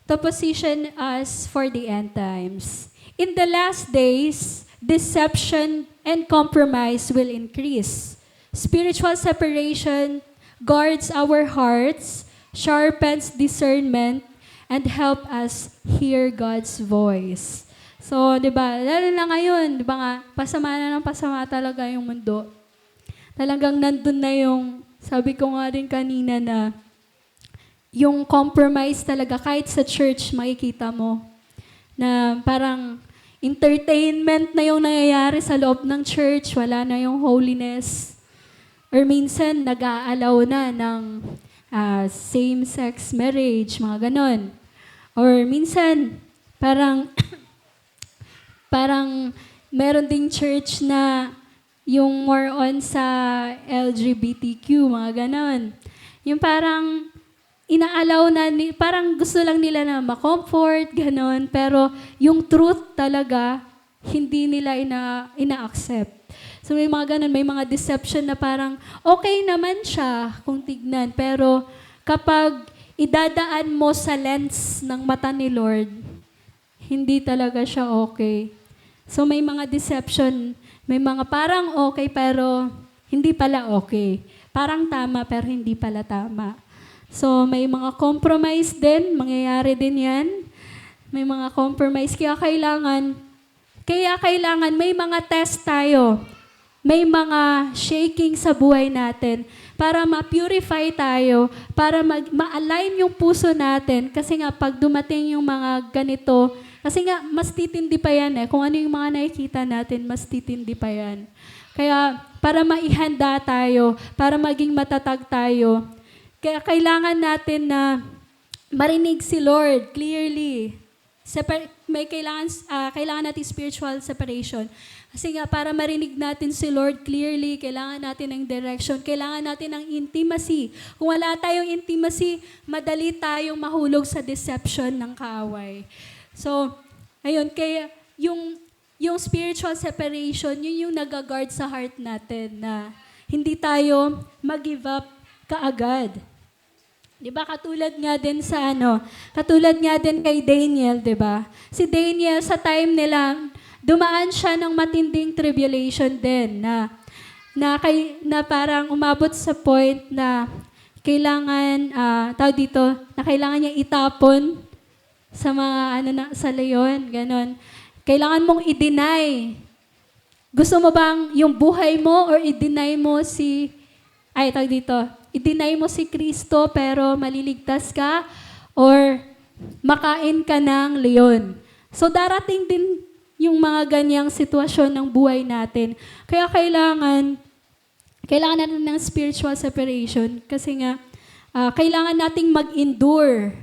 To position us for the end times. In the last days, deception and compromise will increase. Spiritual separation guards our hearts, sharpens discernment, and help us hear God's voice. So, di ba, lalo na ngayon, di ba nga, pasama na ng pasama talaga yung mundo. Talagang nandun na yung, sabi ko nga rin kanina na, yung compromise talaga, kahit sa church, makikita mo, na parang entertainment na yung nangyayari sa loob ng church, wala na yung holiness. Or minsan, nag-aalaw na ng same-sex marriage, mga ganon. Or minsan, parang meron ding church na yung more on sa LGBTQ, mga ganon. Yung parang inaalaw na, parang gusto lang nila na ma-comfort, ganon. Pero yung truth talaga, hindi nila ina-accept. So may mga ganun, may mga deception na parang okay naman siya kung tignan. Pero kapag idadaan mo sa lens ng mata ni Lord, hindi talaga siya okay. So may mga deception, may mga parang okay pero hindi pala okay. Parang tama pero hindi pala tama. So may mga compromise din, mangyayari din yan. May mga compromise, kaya kailangan may mga test tayo. May mga shaking sa buhay natin para ma-purify tayo, para ma-align yung puso natin. Kasi nga, pag dumating yung mga ganito, kasi nga, mas titindi pa yan eh. Kung ano yung mga nakikita natin, mas titindi pa yan. Kaya, para maihanda tayo, para maging matatag tayo, kaya kailangan natin na marinig si Lord clearly. Kailangan natin spiritual separation. Kasi nga, para marinig natin si Lord clearly, kailangan natin ng direction, kailangan natin ng intimacy. Kung wala tayong intimacy, madali tayong mahulog sa deception ng kaaway. So, ayun, kaya yung spiritual separation, yun yung nag-guard sa heart natin na hindi tayo mag-give up kaagad. Di ba? Katulad nga din kay Daniel, di ba? Si Daniel, sa time nila, dumaan siya ng matinding tribulation din na parang umabot sa point na kailangan, na kailangan niya itapon sa mga, sa leon, ganon. Kailangan mong i-deny. Gusto mo bang yung buhay mo or i-deny mo i-deny mo si Kristo pero maliligtas ka or makain ka ng leon. So darating din yung mga ganyang sitwasyon ng buhay natin. Kaya kailangan natin ng spiritual separation kasi nga kailangan nating mag-endure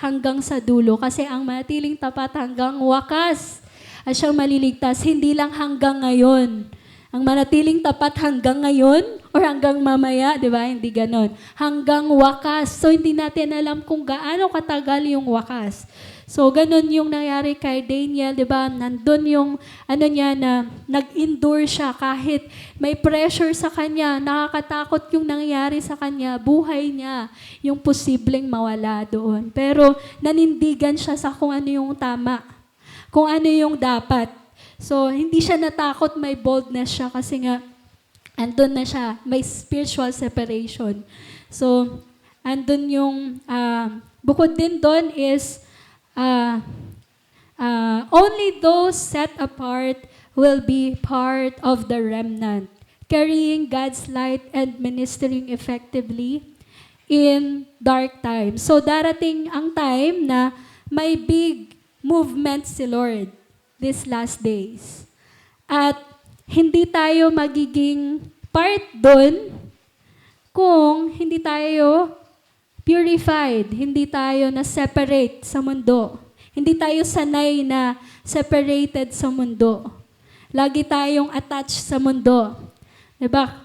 hanggang sa dulo kasi ang manatiling tapat hanggang wakas at siyang maliligtas, hindi lang hanggang ngayon. Ang manatiling tapat hanggang ngayon or hanggang mamaya, di ba? Hindi ganon. Hanggang wakas. So, hindi natin alam kung gaano katagal yung wakas. So, ganon yung nangyari kay Daniel, di ba? Nandun yung, na nag-endure siya kahit may pressure sa kanya, nakakatakot yung nangyari sa kanya, buhay niya, yung posibleng mawala doon. Pero, nanindigan siya sa kung ano yung tama, kung ano yung dapat. So, hindi siya natakot, may boldness siya kasi nga, andun na siya, may spiritual separation. So, andun yung, bukod din doon is, only those set apart will be part of the remnant, carrying God's light and ministering effectively in dark times. So, darating ang time na may big movement si Lord these last days. At hindi tayo magiging part doon kung hindi tayo purified, hindi tayo na-separate sa mundo. Hindi tayo sanay na separated sa mundo. Lagi tayong attached sa mundo. Diba?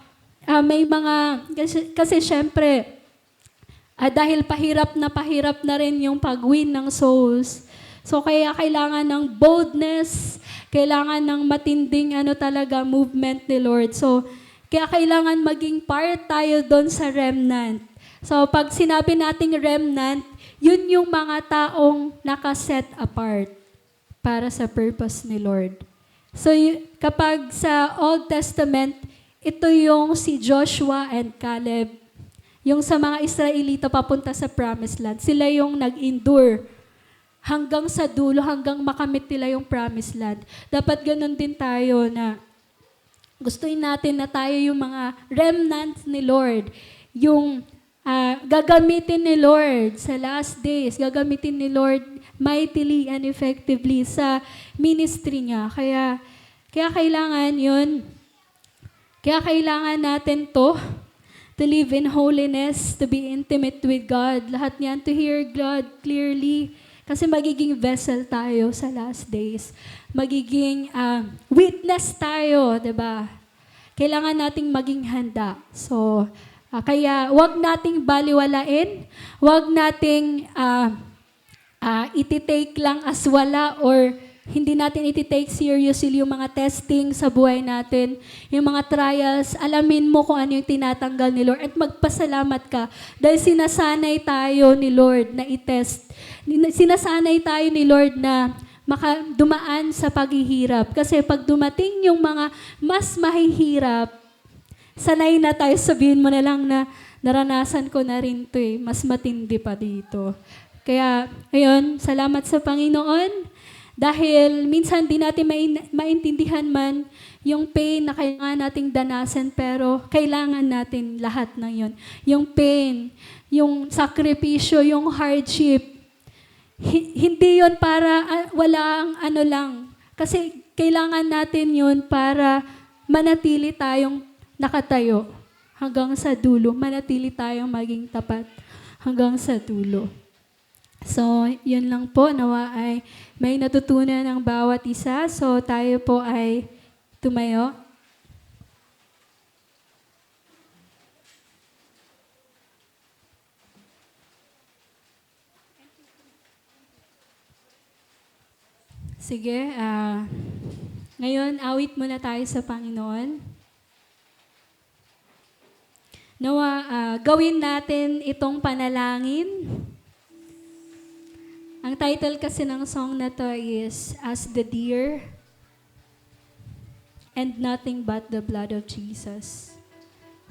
May mga, kasi syempre, dahil pahirap na rin yung pag-win ng souls, so kaya kailangan ng boldness, kailangan ng matinding movement ni Lord. So kaya kailangan maging part tayo doon sa remnant. So pag sinabi nating remnant, yun yung mga taong nakaset apart para sa purpose ni Lord. So kapag sa Old Testament, ito yung si Joshua and Caleb, yung sa mga Israelita papunta sa Promised Land, sila yung nag-endure hanggang sa dulo, hanggang makamit nila yung Promised Land. Dapat ganun din tayo na gustuin natin na tayo yung mga remnants ni Lord. Yung gagamitin ni Lord sa last days, gagamitin ni Lord mightily and effectively sa ministry niya. Kaya kailangan yun. Kaya kailangan natin to live in holiness, to be intimate with God. Lahat niyan, to hear God clearly. Kasi magiging vessel tayo sa last days. Magiging witness tayo, di ba? Kailangan nating maging handa. So, kaya wag nating baliwalain, wag nating iti-take lang as wala or hindi natin iti-take seriously yung mga testing sa buhay natin, yung mga trials. Alamin mo kung ano yung tinatanggal ni Lord at magpasalamat ka dahil sinasanay tayo ni Lord na i-test. Sinasanay tayo ni Lord na dumaan sa paghihirap. Kasi pag dumating yung mga mas mahihirap, sanay na tayo, sabihin mo na lang na naranasan ko na rin to eh, mas matindi pa dito. Kaya, ayun, salamat sa Panginoon. Dahil minsan di natin maintindihan man yung pain na kailangan nating danasan, pero kailangan natin lahat ng yun. Yung pain, yung sakripisyo, yung hardship, hindi yun para walang ano lang. Kasi kailangan natin yun para manatili tayong nakatayo hanggang sa dulo. Manatili tayong maging tapat hanggang sa dulo. So, yun lang po. Nawa ay may natutunan ng bawat isa. So, tayo po ay tumayo. Sige, ngayon awit muna tayo sa Panginoon. Nawa, gawin natin itong panalangin. Ang title kasi ng song na to is As the Deer and Nothing But the Blood of Jesus.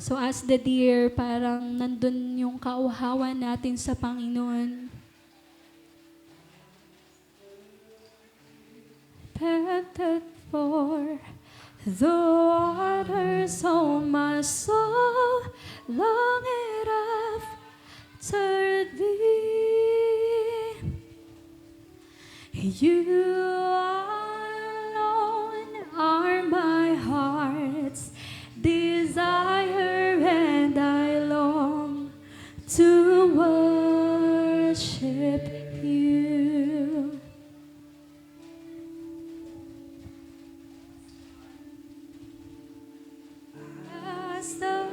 So as the deer, parang nandun yung kauhawan natin sa Panginoon. Panted for the waters, oh my soul, long it after thee. You alone are my heart's desire, and I long to worship you. As the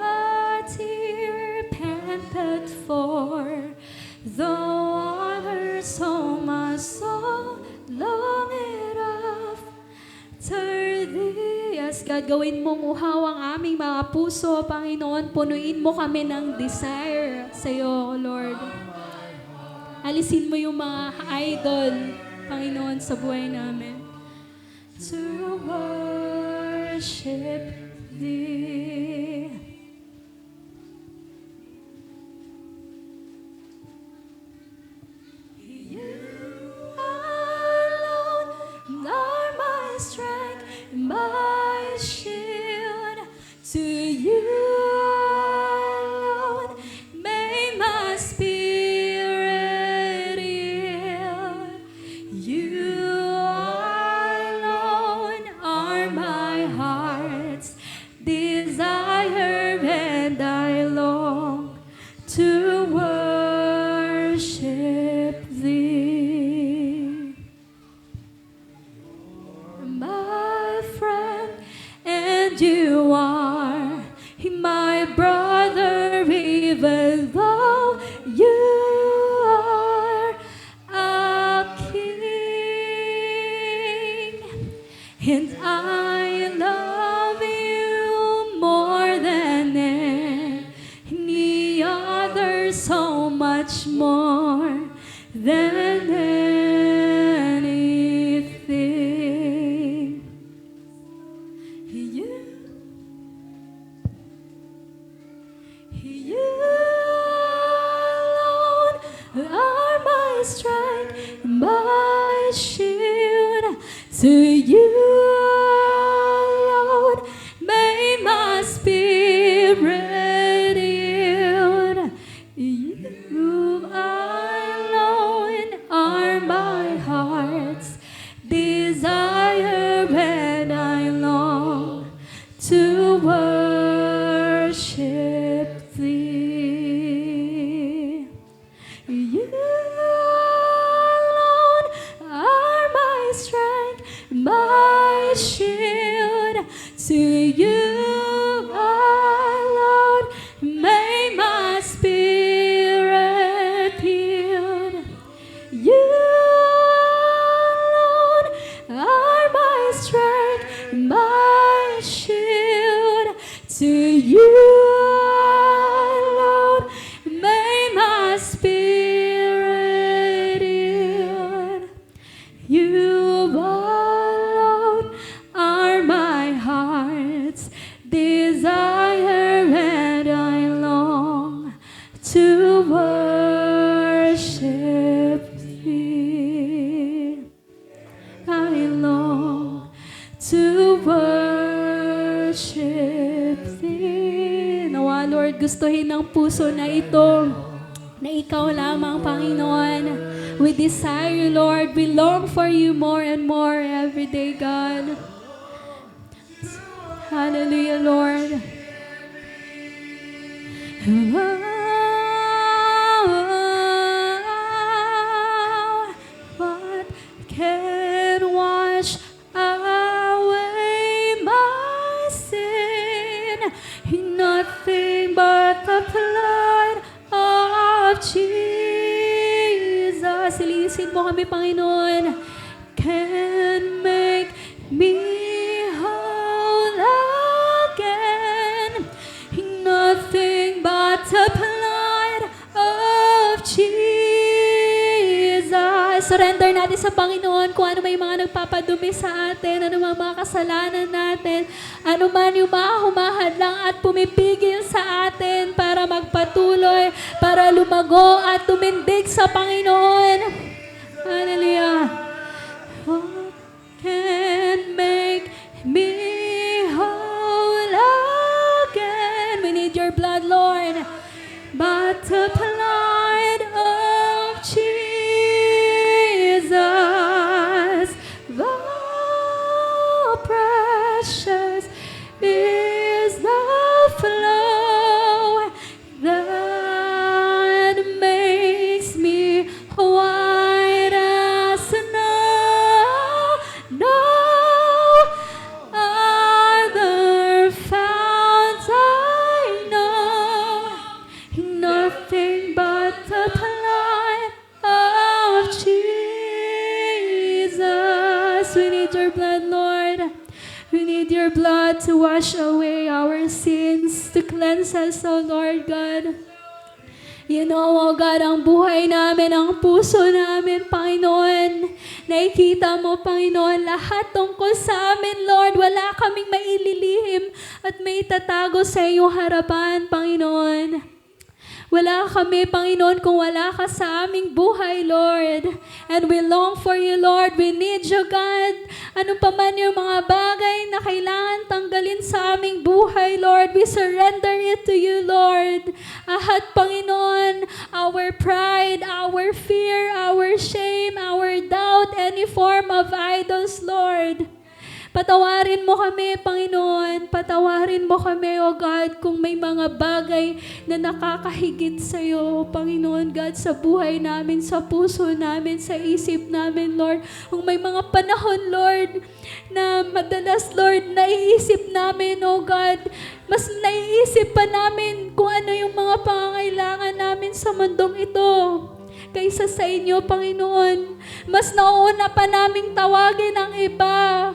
deer panted for the waters, oh my soul, long it after thee. Yes, God, gawin mong uhaw ang aming mga puso, Panginoon. Punuin mo kami ng desire sa iyo, Lord. Alisin mo yung mga idol, Panginoon, sa buhay namin. To worship thee. You alone are my strength, my shield. To you alone may my spirit yield. You alone are my heart's desire, and I long to worship thee. My friend, and you are my brother, even though you are a king. And I love you more than any other, so much more than anything. You alone are my strength, my shield. To you alone may my spirit yield. You alone are my heart's desire, and I long to worship thee. You Lord, gustuhin ng puso na ito, na ikaw lamang, Panginoon. We desire you, Lord. We long for you more and more every day, God. Hallelujah, Lord. What can wash away my sin? Nothing but the blood of Jesus. Lilisin mo kami, Panginoon. Can make me whole again. Nothing but the blood of Jesus. Surrender natin sa Panginoon kung ano may mga nagpapadumi sa atin, ano mga kasalanan natin, ano man yung mga humahadlang at pumipigil sa atin para magpatuloy, para lumago at tumindig sa Panginoon. Hallelujah. What can make me whole again? We need your blood, Lord. But the blood of Jesus, oh, precious is the flow that makes me white as snow. No other fount I know, nothing but the blood of Jesus. We need your blood, Lord. We need your blood to wash away our sins, to cleanse us, O Lord God. You know, O God, ang buhay namin, ang puso namin, Panginoon. Nakikita mo, Panginoon, lahat tungkol sa amin, Lord. Wala kaming maililihim at may tatago sa iyong harapan, Panginoon. Wala kami, Panginoon, kung wala ka sa aming buhay, Lord. And we long for you, Lord. We need you, God. Ano pa man yung mga bagay na kailangan tanggalin sa aming buhay, Lord, we surrender it to you, Lord. At, Panginoon, our pride, our fear, our shame, our doubt, any form of idols, Lord. Patawarin mo kami, Panginoon. Patawarin mo kami, O God, kung may mga bagay na nakakahigit sa iyo, Panginoon God, sa buhay namin, sa puso namin, sa isip namin, Lord. Kung may mga panahon, Lord, na madalas, Lord, naiisip namin, O God, mas naiisip pa namin kung ano yung mga pangangailangan namin sa mundong ito kaysa sa inyo, Panginoon. Mas nauna pa naming tawagin ang iba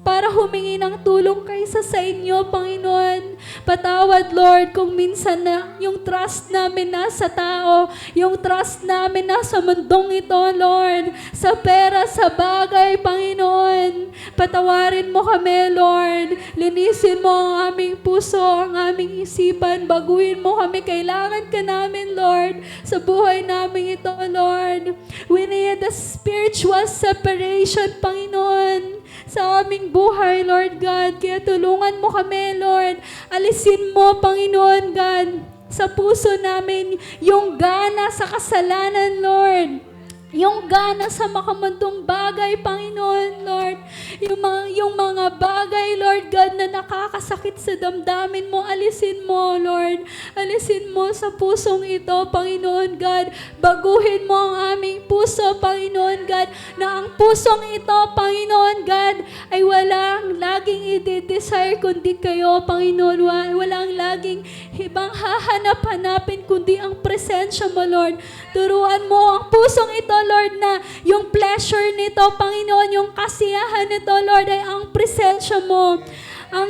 para humingi ng tulong kaysa sa inyo, Panginoon. Patawad, Lord, kung minsan na yung trust namin nasa tao, yung trust namin nasa mundong ito, Lord, sa pera, sa bagay, Panginoon. Patawarin mo kami, Lord. Linisin mo ang aming puso, ang aming isipan. Baguhin mo kami. Kailangan ka namin, Lord, sa buhay namin ito, Lord. We need a spiritual separation, Panginoon, sa aming buhay, Lord God. Kaya tulungan mo kami, Lord. Alisin mo, Panginoon God, sa puso namin yung gana sa kasalanan, Lord. Yung gana sa makamundong bagay, Panginoon, Lord. Yung mga bagay, Lord God, na nakakasakit sa damdamin mo, alisin mo, Lord. Alisin mo sa pusong ito, Panginoon God. Baguhin mo ang aming puso, Panginoon God, na ang pusong ito, Panginoon God, ay walang laging i-desire kundi kayo, Panginoon. Walang laging ibang hahanap-hanapin kundi ang presensya mo, Lord. Turuan mo ang pusong ito, Lord, na yung pleasure nito, Panginoon, yung kasiyahan nito, Lord, ay ang presensya mo. Ang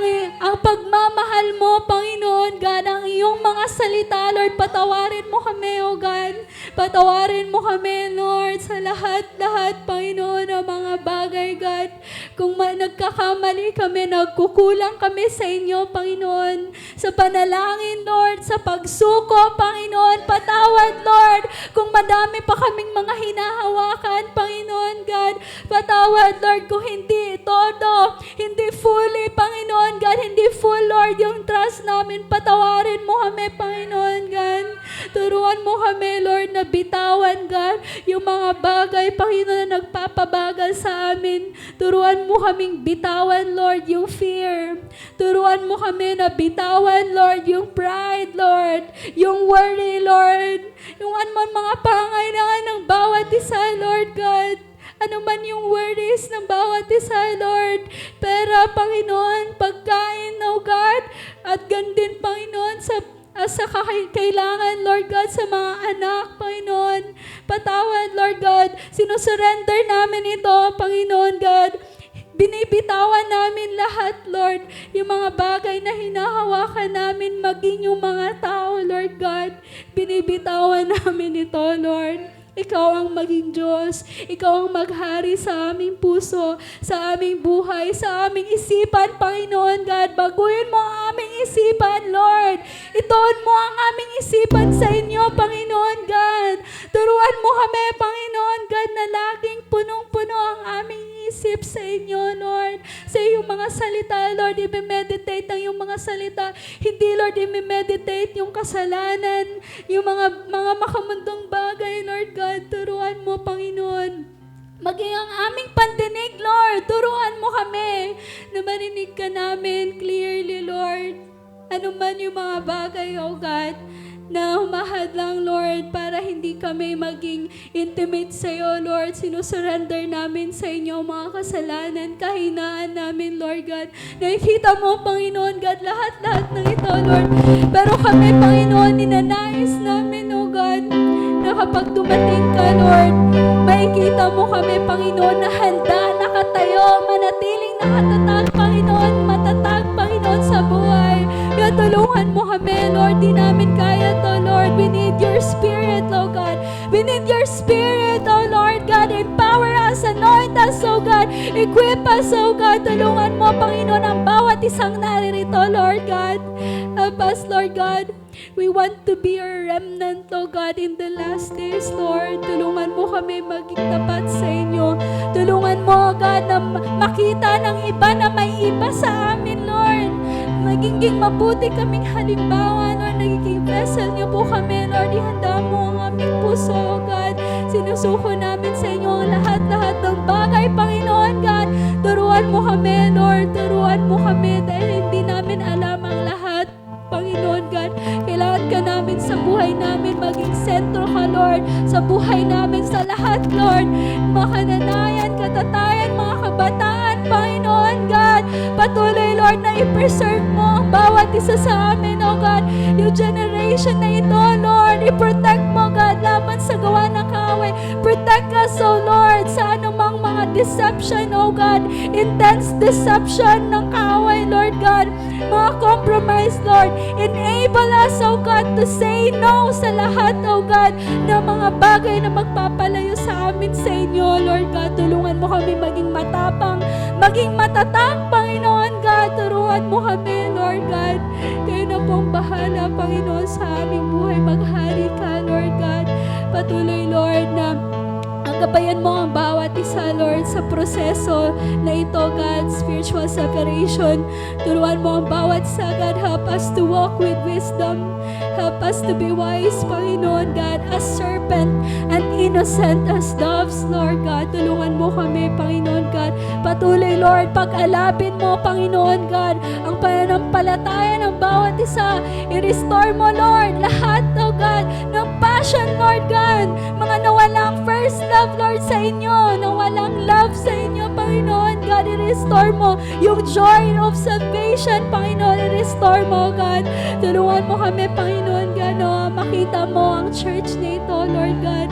pagmamahal mo, Panginoon God, ang iyong mga salita, Lord, patawarin mo kami, O God. Patawarin mo kami, Lord, sa lahat-lahat, Panginoon, ng mga bagay, God. Kung nagkakamali kami, nagkukulang kami sa inyo, Panginoon. Sa panalangin, Lord, sa pagsuko, Panginoon, patawad, Lord. Kung madami pa kaming mga hinahawakan, Panginoon God, patawad, Lord, kung hindi todo, hindi fully, Panginoon, Panginoon God, hindi full, Lord, yung trust namin. Patawarin mo kami, Panginoon God. Turuan mo kami, Lord, na bitawan, God, yung mga bagay, Panginoon, na nagpapabagal sa amin. Turuan mo kaming bitawan, Lord, yung fear. Turuan mo kami na bitawan, Lord, yung pride, Lord, yung worry, Lord, yung anumang mga pangailangan ng bawat isa, Lord God. Ano man yung worries ng bawat isa, Lord. Pera, Panginoon, pagkain, oh God, at gandin, Panginoon, sa kailangan, Lord God, sa mga anak, Panginoon. Patawad, Lord God. Sinusurrender namin ito, Panginoon God. Binibitawan namin lahat, Lord, yung mga bagay na hinahawakan namin, maging yung mga tao, Lord God. Binibitawan namin ito, Lord. Ikaw ang maging Diyos. Ikaw ang maghari sa aming puso, sa aming buhay, sa aming isipan, Panginoon God. Baguhin mo ang aming isipan, Lord. Ituon mo ang aming isipan sa inyo, Panginoon God. Turuan mo kami, Panginoon God, na laging punong-puno ang aming isip sa inyo, Lord. Sa iyong mga salita, Lord, i-meditate ang iyong mga salita. Hindi, Lord, i-meditate yung kasalanan, yung mga makamundong bagay, Lord God. Turuan mo, Panginoon. Maging ang aming pandinig, Lord. Turuan mo kami na marinig ka namin clearly, Lord. Ano man yung mga bagay, oh God, na humahadlang, Lord, para hindi kami maging intimate sa iyo, Lord. Sinusurrender namin sa inyo mga kasalanan, kahinaan namin, Lord God. Nakikita mo, Panginoon God, lahat-lahat ng ito, Lord. Pero kami, Panginoon, ninanais namin, oh God, na kapag dumating ka, Lord, makikita mo kami, Panginoon, na handa, nakatayo, manatiling nakatatag, Panginoon, matatag, Panginoon, sa buhay. Kaya tulungan mo kami, Lord, di namin kaya to, Lord. We need your Spirit, oh God. We need your Spirit, oh Lord God. Empower us, anoint us, oh God. Equip us, oh God. Tulungan mo, Panginoon, ang bawat isang naririto, Lord God. Help us, Lord God. We want to be your remnant, oh God, in the last days, Lord. Tulungan mo kami maging tapat sa inyo. Tulungan mo, oh God, na makita ng iba na may iba sa amin, Lord. Magiging mabuti kaming halimbawa, Lord. Nagiging vessel niyo po kami, Lord. Ihanda mo ang aming puso, oh God. Sinusuko namin sa inyo ang lahat-lahat ng bagay, Panginoon God. Turuan mo kami, Lord. Turuan mo kami dahil hindi namin alam ang lahat, Panginoon God. Kailangan ka namin sa buhay namin, maging sentro ka, Lord. Sa buhay namin, sa lahat, Lord. Mga kananayan, katatayan, mga kabataan, Panginoon God. Patuloy, Lord, na i-preserve mo ang bawat isa sa amin, oh God. Yung generation na ito, Lord, i-protect mo, God, laban sa gawa ng kaaway. Protect us, oh Lord, sa anumang mga deception, oh God. Intense deception ng kaaway, Lord God. Mga compromise, Lord. Enable us, oh God, to say no sa lahat, oh God, na mga bagay na magpapalayo sa amin sa inyo, Lord God. Tulungan mo kami maging matapang, maging matatag, Panginoon God. Turuan mo kami, Lord God. Kayo na pong bahala, Panginoon, sa aming buhay. Maghari ka, Lord God. Patuloy, Lord, na gabayan mo ang bawat isa, Lord, sa proseso na ito, God, spiritual separation. Turuan mo ang bawat isa, God. Help us to walk with wisdom. Help us to be wise, Panginoon God, as serpent and innocent as doves, Lord God. Tulungan mo kami, Panginoon God. Patuloy, Lord, pag-alapin mo, Panginoon God, ang pananampalataya ng bawat isa. I-restore mo, Lord, lahat, oh God, ng passion, Lord God. Mga nawalang first love, Lord, sa inyo, nawalang love sa inyo, Panginoon God. I-restore mo yung joy of salvation, Panginoon. I-restore mo, God. Tulungan mo kami, Panginoon God, no? Makita mo ang church na ito, Lord God.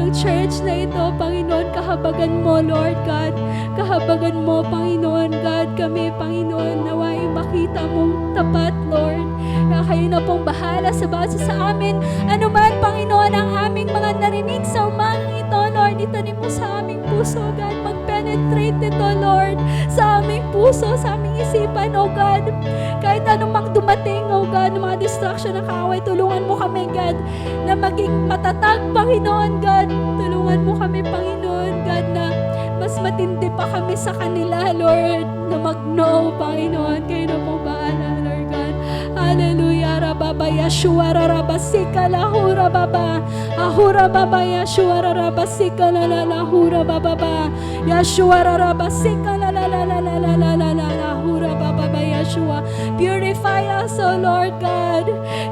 Ang church na ito, Panginoon, kahabagan mo, Lord God. Kahabagan mo, Panginoon God. Kami, Panginoon, naway makita mong tapat, Lord. Kaya kayo na pong bahala sa basa sa amin. Ano man, Panginoon, ang aming mga narinig sa umagang ito, Lord. Itanim mo sa aming puso, God. Mag-penetrate ito, Lord, sa aming puso, sa aming isipan, oh God. Kahit anumang dumating, oh God, ng mga distraction ng kaaway, tulungan mo kami, God, na maging matatag, Panginoon God. Tulungan mo kami, Panginoon God, na mas matindi pa kami sa kanila, Lord, na mag-no, Panginoon. Kayo na po bahala, Lord God. Hallelujah. Rababa Yeshua Rarabasika Lahura Baba. Ahura Baba Yeshua Rarabasika Lahura Baba. Yeshua Rarabasika Lahura Baba Yeshua. Purify us, O Lord God.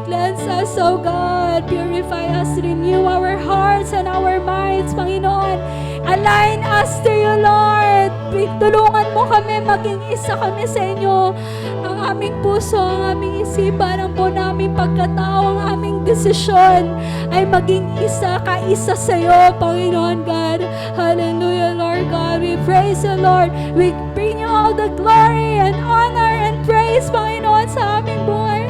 Cleanse us, O God. Purify us. Renew our hearts and our minds, Panginoon. Align us to you, Lord. Tulungan mo kami, maging isa kami sa inyo. Ang aming puso, ang aming isipan, ang po naming pagkatao, ang aming desisyon ay maging isa, kaisa sa iyo, Panginoon God. Hallelujah, Lord God. We praise you, Lord. We bring you all the glory and honor and praise, Panginoon, sa aming buhay.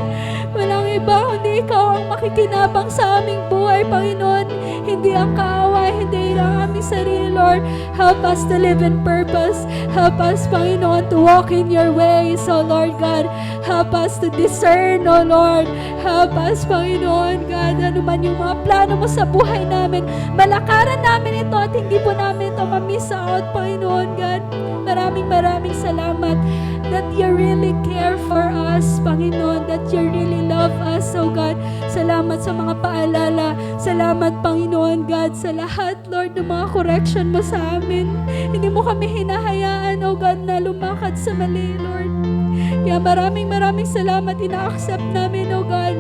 Walang iba, hindi ikaw ang makikinabang sa aming buhay, Panginoon. Hindi ang kaaway, hindi ang aming sarili, Lord. Help us to live in purpose. Help us, Panginoon, to walk in your ways, O Lord God. Help us to discern, O Lord. Help us, Panginoon God, ano man yung mga plano mo sa buhay namin, malakaran namin ito at hindi po namin ito ma-miss out, Panginoon God. Maraming salamat that you really care for us, Panginoon, that you really love us, O God. Salamat sa mga paalala. Salamat, Panginoon God, sa lahat, Lord, ng mga correction mo sa amin. Hindi mo kami hinahayaan, O God, na lumakad sa mali, Lord. Kaya maraming salamat. Ina-accept namin, O God,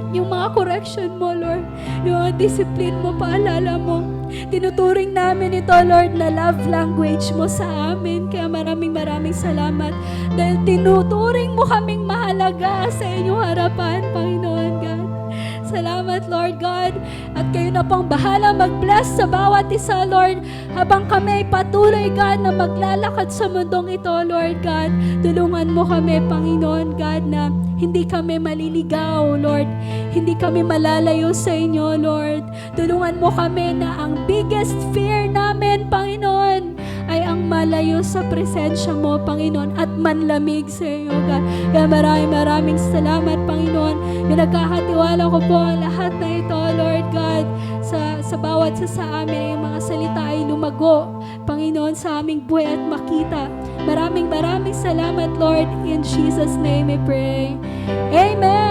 yung mga correction mo, Lord. Yung mga discipline mo, paalala mo. Tinuturing namin ito, Lord, na love language mo sa amin. Kaya maraming salamat. Dahil tinuturing mo kaming mahalaga sa inyong harapan, Panginoon God. Salamat, Lord God. At kayo na pong bahala mag-bless sa bawat isa, Lord. Habang kami patuloy, God, na maglalakad sa mundong ito, Lord God. Tulungan mo kami, Panginoon God, na hindi kami maliligaw, Lord. Hindi kami malalayo sa inyo, Lord. Tulungan mo kami na ang biggest fear namin, Panginoon, ay ang malayo sa presensya mo, Panginoon, at manlamig sa iyo, God. Kaya maraming salamat, Panginoon. Pinagkakatiwala ko po ang lahat na ito, Lord God, sa bawat sa amin, yung mga salita ay lumago, Panginoon, sa aming buhay at makita. Maraming salamat, Lord. In Jesus' name I pray. Amen.